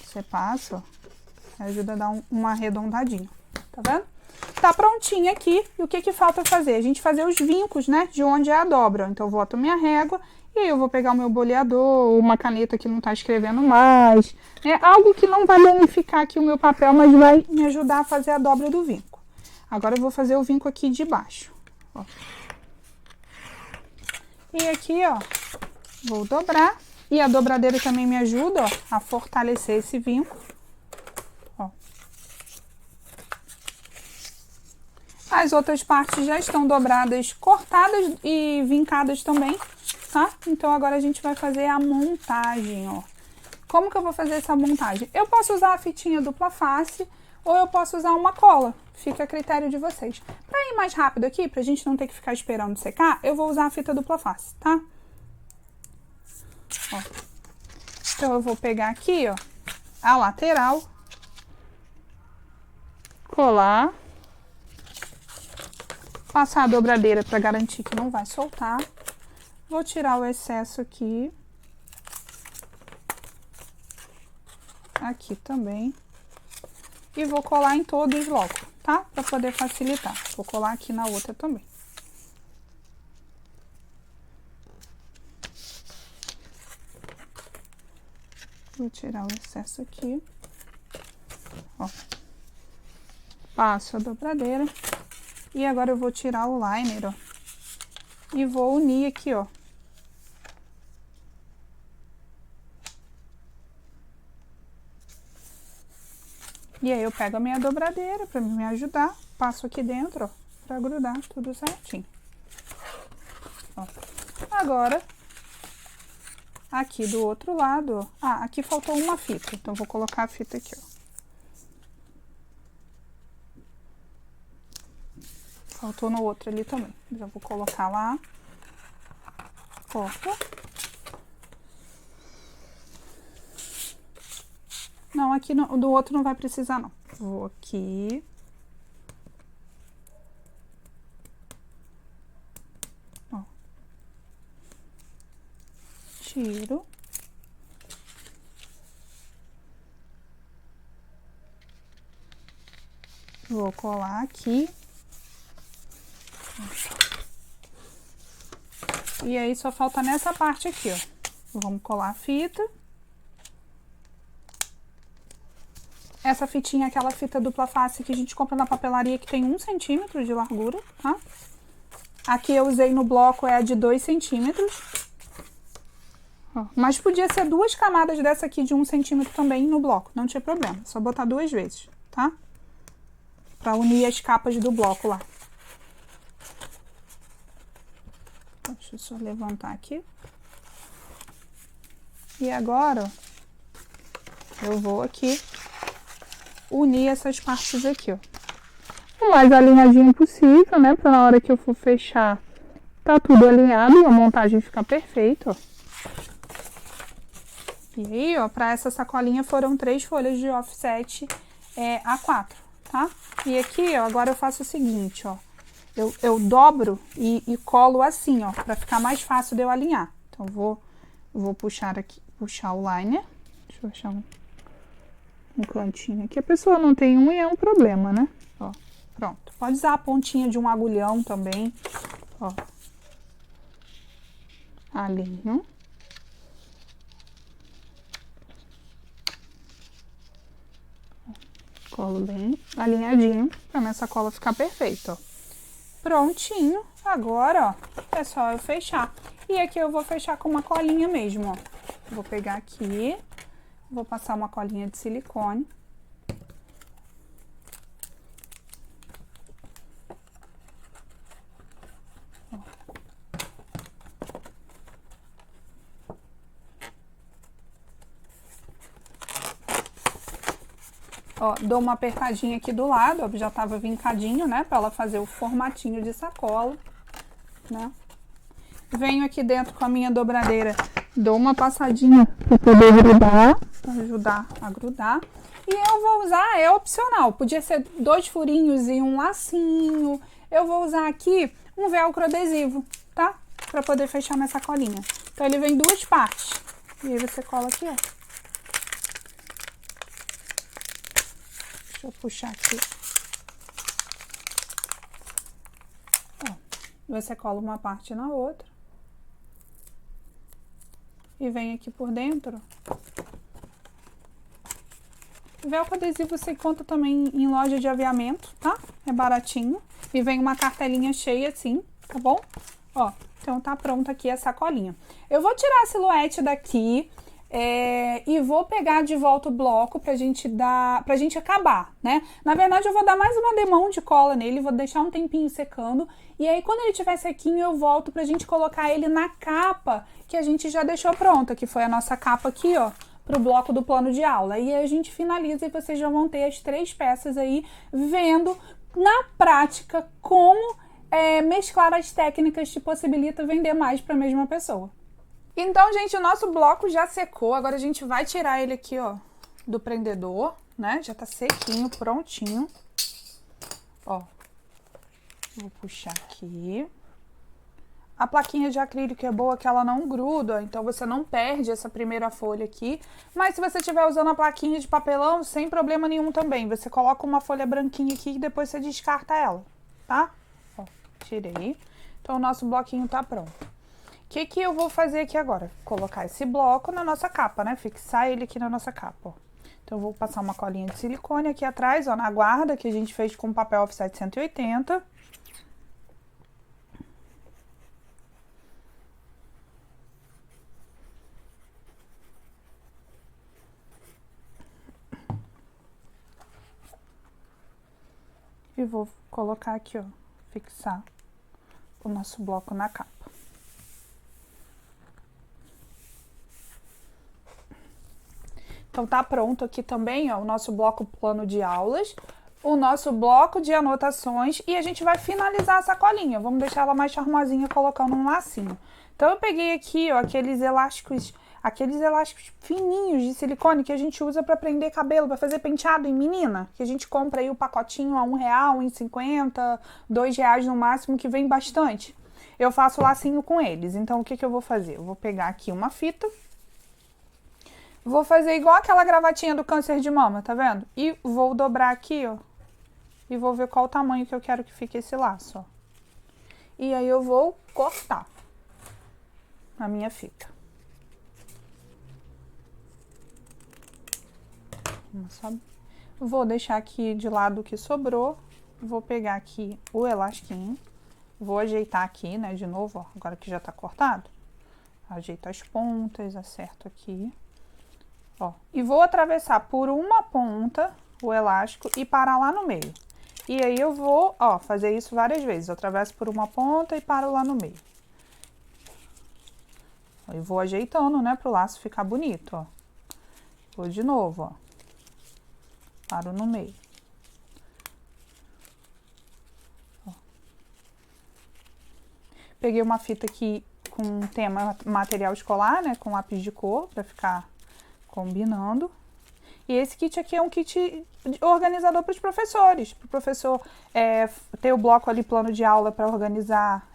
Você passa, ó, ajuda a dar uma arredondadinha, tá vendo? Tá prontinho aqui. E o que falta fazer? A gente fazer os vincos, né? De onde é a dobra. Então, eu boto minha régua. E aí eu vou pegar o meu boleador, uma caneta que não tá escrevendo mais. Algo que não vai danificar aqui o meu papel, mas vai me ajudar a fazer a dobra do vinco. Agora eu vou fazer o vinco aqui de baixo. Ó. E aqui, ó, vou dobrar. E a dobradeira também me ajuda, ó, a fortalecer esse vinco. Ó. As outras partes já estão dobradas, cortadas e vincadas também. Tá? Então, agora a gente vai fazer a montagem, ó. Como que eu vou fazer essa montagem? Eu posso usar a fitinha dupla face ou eu posso usar uma cola. Fica a critério de vocês. Para ir mais rápido aqui, pra gente não ter que ficar esperando secar, eu vou usar a fita dupla face, tá? Ó. Então eu vou pegar aqui, ó, a lateral, colar, passar a dobradeira para garantir que não vai soltar. Vou tirar o excesso aqui. Aqui também. E vou colar em todos logo, tá? Para poder facilitar. Vou colar aqui na outra também. Vou tirar o excesso aqui. Ó. Passo a dobradeira. E agora eu vou tirar o liner, ó. E vou unir aqui, ó. E aí eu pego a minha dobradeira para me ajudar, passo aqui dentro, ó, para grudar tudo certinho. Ó. Agora, aqui do outro lado, ó. Ah, aqui faltou uma fita, então vou colocar a fita aqui, ó. Faltou no outro ali também. Já vou colocar lá. Corta. Não, aqui no, do outro não vai precisar, não. Vou aqui. Ó. Tiro. Vou colar aqui. E aí só falta nessa parte aqui, ó. Vamos colar a fita. Essa fitinha é aquela fita dupla face que a gente compra na papelaria que tem 1 centímetro de largura, tá? Aqui eu usei no bloco é a de 2 centímetros. Ó, mas podia ser 2 camadas dessa aqui de 1 centímetro também no bloco, não tinha problema. Só botar 2 vezes, tá? Pra unir as capas do bloco lá. Deixa eu só levantar aqui. E agora, ó, eu vou aqui unir essas partes aqui, ó. O mais alinhadinho possível, né? Pra na hora que eu for fechar, tá tudo alinhado e a montagem ficar perfeita, ó. E aí, ó, pra essa sacolinha foram 3 folhas de offset A4, tá? E aqui, ó, agora eu faço o seguinte, ó. Eu dobro e colo assim, ó, pra ficar mais fácil de eu alinhar. Então, vou puxar aqui, puxar o liner. Deixa eu achar um cantinho aqui. A pessoa não tem um e é um problema, né? Ó, pronto. Pode usar a pontinha de um agulhão também, ó. Alinho. Colo bem alinhadinho pra minha sacola ficar perfeita, ó. Prontinho, agora, ó, é só eu fechar. E aqui eu vou fechar com uma colinha mesmo, ó. Vou pegar aqui, vou passar uma colinha de silicone. Ó, dou uma apertadinha aqui do lado, ó, já tava vincadinho, né, pra ela fazer o formatinho de sacola, né. Venho aqui dentro com a minha dobradeira, dou uma passadinha pra poder grudar, pra ajudar a grudar. E eu vou usar, é opcional, podia ser 2 furinhos e um lacinho. Eu vou usar aqui um velcro adesivo, tá? Pra poder fechar minha sacolinha. Então ele vem em 2 partes. E aí você cola aqui, ó. Deixa eu puxar aqui. Ó, você cola uma parte na outra. E vem aqui por dentro. Velcro adesivo você encontra também em loja de aviamento, tá? É baratinho. E vem uma cartelinha cheia assim, tá bom? Ó, então tá pronta aqui a sacolinha. Eu vou tirar a silhuete daqui e vou pegar de volta o bloco pra gente acabar, né? Na verdade, eu vou dar mais uma demão de cola nele, vou deixar um tempinho secando. E aí, quando ele estiver sequinho, eu volto pra gente colocar ele na capa que a gente já deixou pronta, que foi a nossa capa aqui, ó, para o bloco do plano de aula. E aí a gente finaliza e vocês já vão ter as 3 peças aí, vendo na prática como mesclar as técnicas que possibilita vender mais para a mesma pessoa. Então, gente, o nosso bloco já secou. Agora a gente vai tirar ele aqui, ó, do prendedor, né? Já tá sequinho, prontinho. Ó, vou puxar aqui. A plaquinha de acrílico é boa que ela não gruda, então você não perde essa primeira folha aqui. Mas se você estiver usando a plaquinha de papelão, sem problema nenhum também. Você coloca uma folha branquinha aqui e depois você descarta ela, tá? Ó, tirei. Então o nosso bloquinho tá pronto. O que eu vou fazer aqui agora? Colocar esse bloco na nossa capa, né? Fixar ele aqui na nossa capa, ó. Então eu vou passar uma colinha de silicone aqui atrás, ó, na guarda que a gente fez com papel offset 180. E vou colocar aqui, ó, fixar o nosso bloco na capa. Então tá pronto aqui também, ó, o nosso bloco plano de aulas, o nosso bloco de anotações e a gente vai finalizar a sacolinha. Vamos deixar ela mais charmosinha colocando um lacinho. Então eu peguei aqui, ó, aqueles elásticos fininhos de silicone que a gente usa para prender cabelo, para fazer penteado em menina, que a gente compra aí o pacotinho a R$1, R$1,50, R$2 no máximo, que vem bastante. Eu faço lacinho com eles. Então o que eu vou fazer? Eu vou pegar aqui uma fita. Vou fazer igual aquela gravatinha do câncer de mama, tá vendo? E vou dobrar aqui, ó. E vou ver qual o tamanho que eu quero que fique esse laço, ó. E aí eu vou cortar a minha fita. Vou deixar aqui de lado o que sobrou. Vou pegar aqui o elastiquinho. Vou ajeitar aqui, né, de novo, ó. Agora que já tá cortado. Ajeito as pontas, acerto aqui. Ó, e vou atravessar por uma ponta o elástico e parar lá no meio. E aí eu vou, ó, fazer isso várias vezes. Eu atravesso por uma ponta e paro lá no meio. E vou ajeitando, né, pro laço ficar bonito, ó. Vou de novo, ó. Paro no meio. Ó. Peguei uma fita aqui com tema material escolar, né, com lápis de cor, pra ficar combinando. E esse kit aqui é um kit organizador para os professores, para o professor ter o bloco ali, plano de aula, para organizar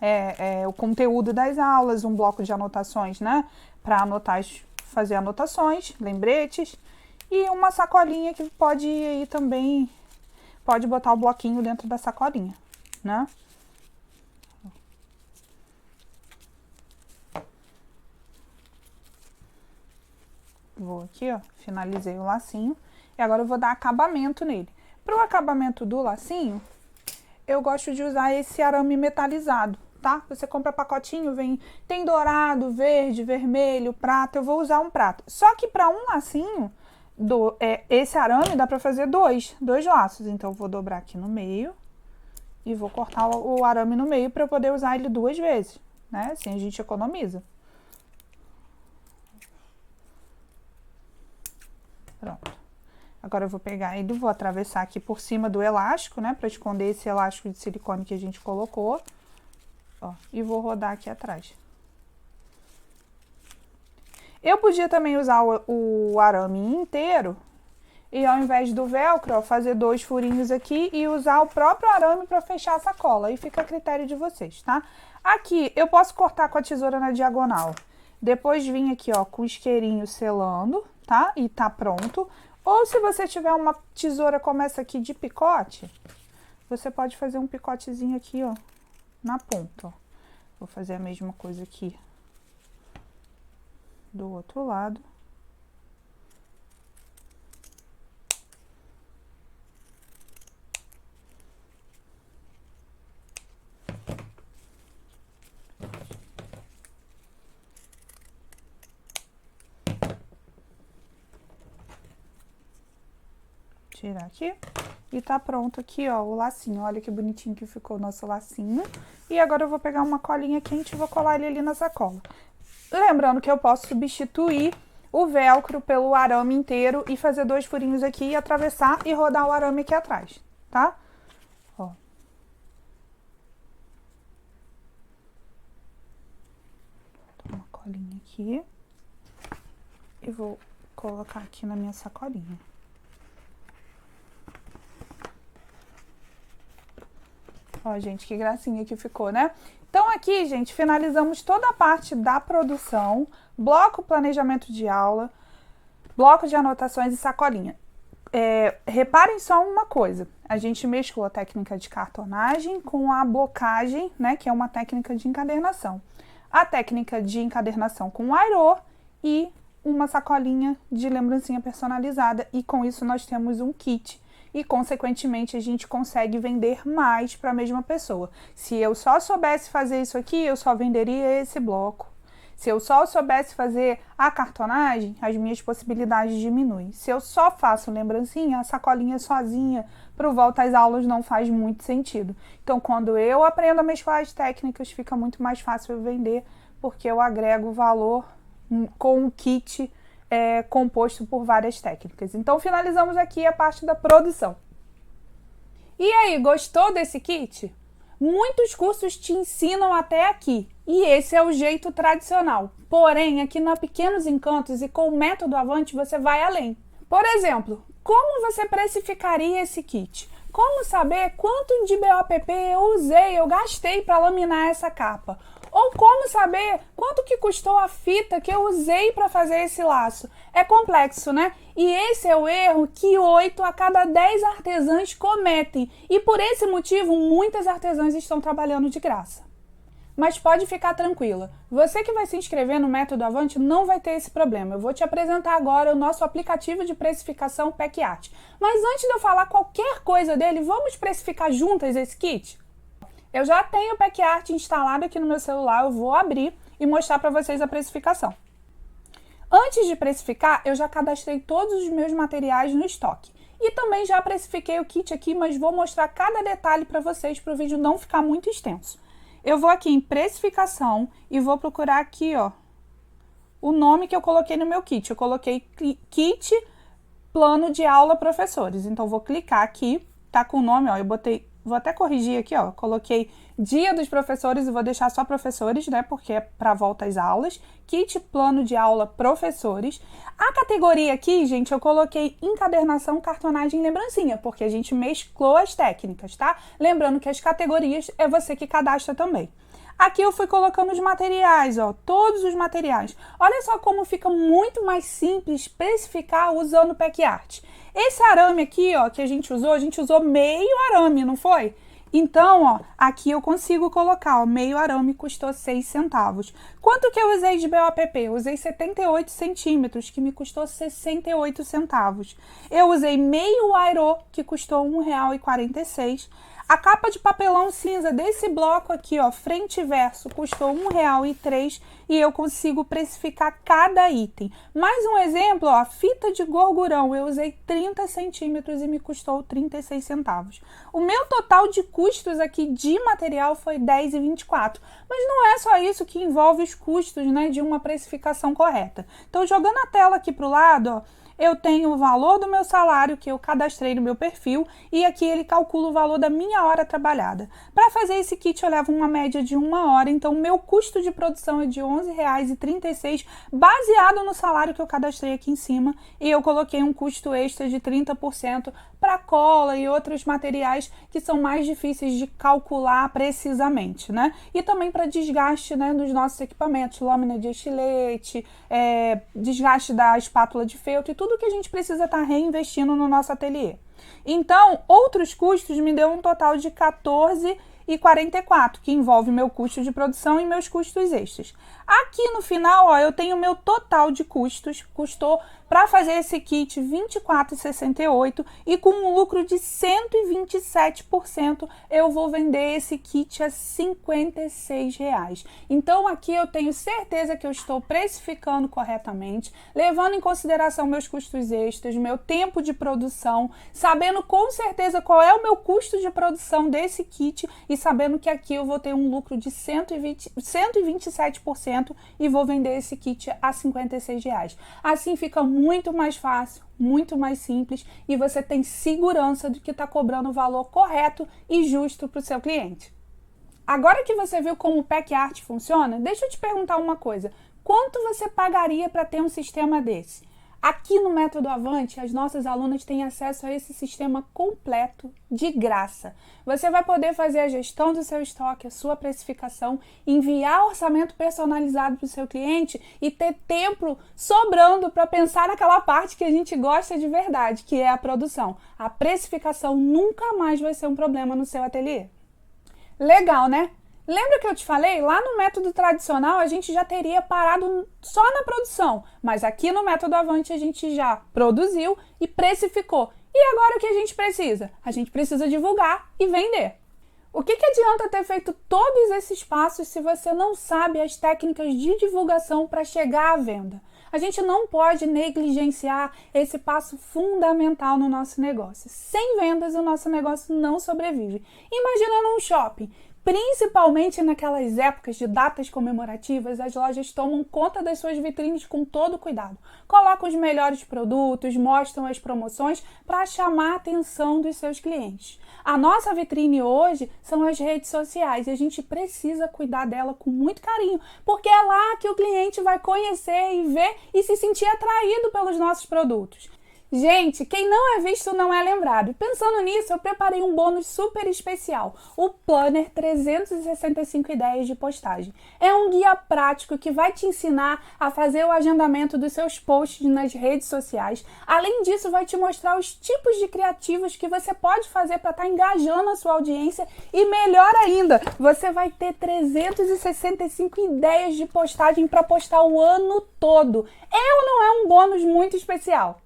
o conteúdo das aulas, um bloco de anotações, né, para anotar, fazer anotações, lembretes, e uma sacolinha que pode ir aí também, pode botar o bloquinho dentro da sacolinha, né. Vou aqui, ó, finalizei o lacinho e agora eu vou dar acabamento nele. Para o acabamento do lacinho, eu gosto de usar esse arame metalizado, tá? Você compra pacotinho, tem dourado, verde, vermelho, prata, eu vou usar um prata. Só que para um lacinho, esse arame dá para fazer dois laços. Então eu vou dobrar aqui no meio e vou cortar o arame no meio para eu poder usar ele 2 vezes, né? Assim a gente economiza. Pronto. Agora eu vou pegar ele, vou atravessar aqui por cima do elástico, né? Pra esconder esse elástico de silicone que a gente colocou. Ó, e vou rodar aqui atrás. Eu podia também usar o arame inteiro e ao invés do velcro, ó, fazer 2 furinhos aqui e usar o próprio arame pra fechar a sacola. Aí fica a critério de vocês, tá? Aqui, eu posso cortar com a tesoura na diagonal. Depois vim aqui, ó, com o isqueirinho selando, tá? E tá pronto. Ou se você tiver uma tesoura como essa aqui de picote, você pode fazer um picotezinho aqui, ó, na ponta, ó. Vou fazer a mesma coisa aqui do outro lado. Tirar aqui. E tá pronto aqui, ó, o lacinho. Olha que bonitinho que ficou o nosso lacinho. E agora eu vou pegar uma colinha quente e vou colar ele ali na sacola. Lembrando que eu posso substituir o velcro pelo arame inteiro e fazer 2 furinhos aqui e atravessar e rodar o arame aqui atrás, tá? Ó. Uma colinha aqui e vou colocar aqui na minha sacolinha. Ó, gente, que gracinha que ficou, né? Então, aqui, gente, finalizamos toda a parte da produção, bloco planejamento de aula, bloco de anotações e sacolinha. Reparem só uma coisa, a gente mesclou a técnica de cartonagem com a bocagem, né, que é uma técnica de encadernação. A técnica de encadernação com airô e uma sacolinha de lembrancinha personalizada, e com isso nós temos um kit. E, consequentemente, a gente consegue vender mais para a mesma pessoa. Se eu só soubesse fazer isso aqui, eu só venderia esse bloco. Se eu só soubesse fazer a cartonagem, as minhas possibilidades diminuem. Se eu só faço lembrancinha, a sacolinha sozinha para o volta às aulas não faz muito sentido. Então, quando eu aprendo a mesclar as técnicas, fica muito mais fácil eu vender, porque eu agrego valor com um kit composto por várias técnicas. Então, finalizamos aqui a parte da produção. E aí, gostou desse kit? Muitos cursos te ensinam até aqui, e esse é o jeito tradicional. Porém, aqui na Pequenos Encantos e com o método Avante, você vai além. Por exemplo, como você precificaria esse kit? Como saber quanto de BOPP eu gastei para laminar essa capa? Ou como saber quanto que custou a fita que eu usei para fazer esse laço? É complexo, né? E esse é o erro que 8 a cada 10 artesãs cometem. E por esse motivo, muitas artesãs estão trabalhando de graça. Mas pode ficar tranquila, você que vai se inscrever no Método Avante não vai ter esse problema. Eu vou te apresentar agora o nosso aplicativo de precificação PecArt. Mas antes de eu falar qualquer coisa dele, vamos precificar juntas esse kit? Eu já tenho o PecArt instalado aqui no meu celular, eu vou abrir e mostrar para vocês a precificação. Antes de precificar, eu já cadastrei todos os meus materiais no estoque. E também já precifiquei o kit aqui, mas vou mostrar cada detalhe para vocês, para o vídeo não ficar muito extenso. Eu vou aqui em precificação e vou procurar aqui, ó, o nome que eu coloquei no meu kit. Eu coloquei kit plano de aula professores. Então, vou clicar aqui, tá com o nome, ó, vou até corrigir aqui, ó, coloquei dia dos professores e vou deixar só professores, né, porque é para volta às aulas. Kit plano de aula professores. A categoria aqui, gente, eu coloquei encadernação, cartonagem e lembrancinha, porque a gente mesclou as técnicas, tá? Lembrando que as categorias é você que cadastra também. Aqui eu fui colocando os materiais, ó, todos os materiais. Olha só como fica muito mais simples especificar usando o PecArt. Esse arame aqui, ó, que a gente usou meio arame, não foi? Então, ó, aqui eu consigo colocar, ó, meio arame custou 6 centavos. Quanto que eu usei de BOPP? Eu usei 78 centímetros, que me custou 68 centavos. Eu usei meio airô, que custou R$ 1,46. A capa de papelão cinza desse bloco aqui, ó, frente e verso, custou R$ 1,03 e eu consigo precificar cada item. Mais um exemplo, ó, fita de gorgurão, eu usei 30 centímetros e me custou 36 centavos. O meu total de custos aqui de material foi R$ 10,24, mas não é só isso que envolve os custos, né, de uma precificação correta. Então, jogando a tela aqui para o lado, ó, eu tenho o valor do meu salário que eu cadastrei no meu perfil e aqui ele calcula o valor da minha hora trabalhada. Para fazer esse kit eu levo uma média de 1 hora, então o meu custo de produção é de R$ 11,36, baseado no salário que eu cadastrei aqui em cima, e eu coloquei um custo extra de 30% para cola e outros materiais que são mais difíceis de calcular precisamente, né? E também para desgaste, né, dos nossos equipamentos, lâmina de estilete, desgaste da espátula de feltro e tudo que a gente precisa estar reinvestindo no nosso ateliê. Então, outros custos me deu um total de R$ 14,44, que envolve meu custo de produção e meus custos extras. Aqui no final, ó, eu tenho meu total de custos, custou para fazer esse kit R$ 24,68 e com um lucro de 127%, eu vou vender esse kit a R$ 56. Então aqui eu tenho certeza que eu estou precificando corretamente, levando em consideração meus custos extras, meu tempo de produção, sabendo com certeza qual é o meu custo de produção desse kit e sabendo que aqui eu vou ter um lucro de 127% e vou vender esse kit a R$ 56. Assim fica muito mais fácil, muito mais simples e você tem segurança de que está cobrando o valor correto e justo para o seu cliente. Agora que você viu como o PEC-Art funciona, deixa eu te perguntar uma coisa. Quanto você pagaria para ter um sistema desse? Aqui no Método Avante, as nossas alunas têm acesso a esse sistema completo, de graça. Você vai poder fazer a gestão do seu estoque, a sua precificação, enviar orçamento personalizado para o seu cliente e ter tempo sobrando para pensar naquela parte que a gente gosta de verdade, que é a produção. A precificação nunca mais vai ser um problema no seu ateliê. Legal, né? Lembra que eu te falei? Lá no método tradicional a gente já teria parado só na produção, mas aqui no Método Avante a gente já produziu e precificou. E agora o que a gente precisa? A gente precisa divulgar e vender. O que adianta ter feito todos esses passos se você não sabe as técnicas de divulgação para chegar à venda? A gente não pode negligenciar esse passo fundamental no nosso negócio. Sem vendas, o nosso negócio não sobrevive. Imagina num shopping. Principalmente naquelas épocas de datas comemorativas, as lojas tomam conta das suas vitrines com todo cuidado. Colocam os melhores produtos, mostram as promoções para chamar a atenção dos seus clientes. A nossa vitrine hoje são as redes sociais e a gente precisa cuidar dela com muito carinho, porque é lá que o cliente vai conhecer e ver e se sentir atraído pelos nossos produtos. Gente, quem não é visto não é lembrado. Pensando nisso, eu preparei um bônus super especial, o Planner 365 ideias de postagem. É um guia prático que vai te ensinar a fazer o agendamento dos seus posts nas redes sociais. Além disso, vai te mostrar os tipos de criativos que você pode fazer para estar engajando a sua audiência e melhor ainda, você vai ter 365 ideias de postagem para postar o ano todo. É ou não é um bônus muito especial?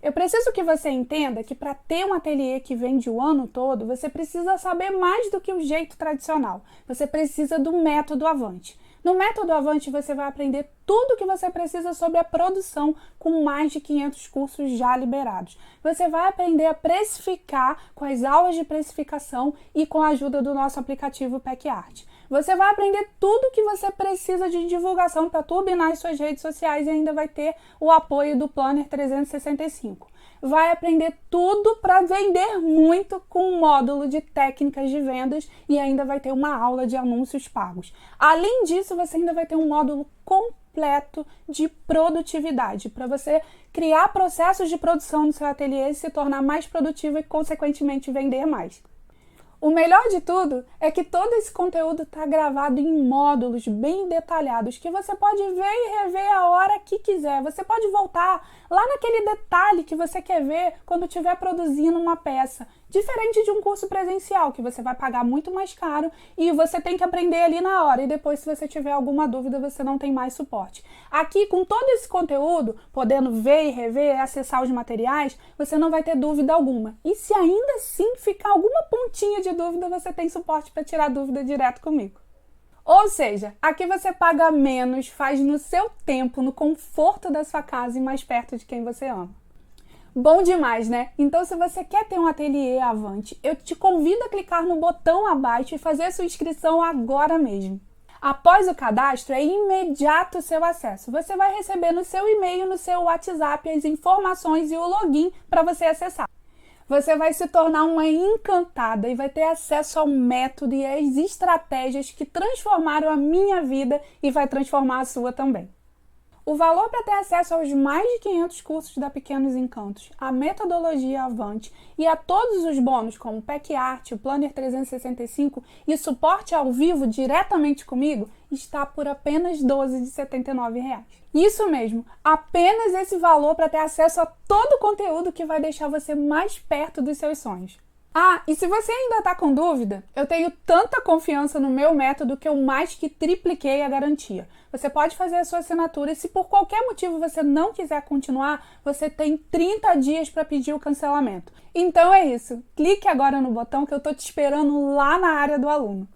Eu preciso que você entenda que para ter um ateliê que vende o ano todo, você precisa saber mais do que o jeito tradicional. Você precisa do Método Avante. No Método Avante você vai aprender tudo o que você precisa sobre a produção com mais de 500 cursos já liberados. Você vai aprender a precificar com as aulas de precificação e com a ajuda do nosso aplicativo PEC-Art. Você vai aprender tudo o que você precisa de divulgação para turbinar as suas redes sociais e ainda vai ter o apoio do Planner 365. Vai aprender tudo para vender muito com um módulo de técnicas de vendas e ainda vai ter uma aula de anúncios pagos. Além disso, você ainda vai ter um módulo completo de produtividade para você criar processos de produção no seu ateliê e se tornar mais produtivo e, consequentemente, vender mais. O melhor de tudo é que todo esse conteúdo está gravado em módulos bem detalhados que você pode ver e rever a hora que quiser. Você pode voltar lá naquele detalhe que você quer ver quando estiver produzindo uma peça. Diferente de um curso presencial, que você vai pagar muito mais caro e você tem que aprender ali na hora. E depois, se você tiver alguma dúvida, você não tem mais suporte. Aqui, com todo esse conteúdo, podendo ver e rever, acessar os materiais, você não vai ter dúvida alguma. E se ainda assim ficar alguma pontinha de dúvida, você tem suporte para tirar dúvida direto comigo. Ou seja, aqui você paga menos, faz no seu tempo, no conforto da sua casa e mais perto de quem você ama. Bom demais, né? Então, se você quer ter um ateliê Avante, eu te convido a clicar no botão abaixo e fazer a sua inscrição agora mesmo. Após o cadastro, é imediato o seu acesso. Você vai receber no seu e-mail, no seu WhatsApp, as informações e o login para você acessar. Você vai se tornar uma encantada e vai ter acesso ao método e às estratégias que transformaram a minha vida e vai transformar a sua também. O valor para ter acesso aos mais de 500 cursos da Pequenos Encantos, a metodologia Avante e a todos os bônus como o PEC-Art, o Planner 365 e suporte ao vivo diretamente comigo está por apenas R$ 12,79. Isso mesmo, apenas esse valor para ter acesso a todo o conteúdo que vai deixar você mais perto dos seus sonhos. Ah, e se você ainda está com dúvida, eu tenho tanta confiança no meu método que eu mais que tripliquei a garantia. Você pode fazer a sua assinatura e se por qualquer motivo você não quiser continuar, você tem 30 dias para pedir o cancelamento. Então é isso, clique agora no botão que eu estou te esperando lá na área do aluno.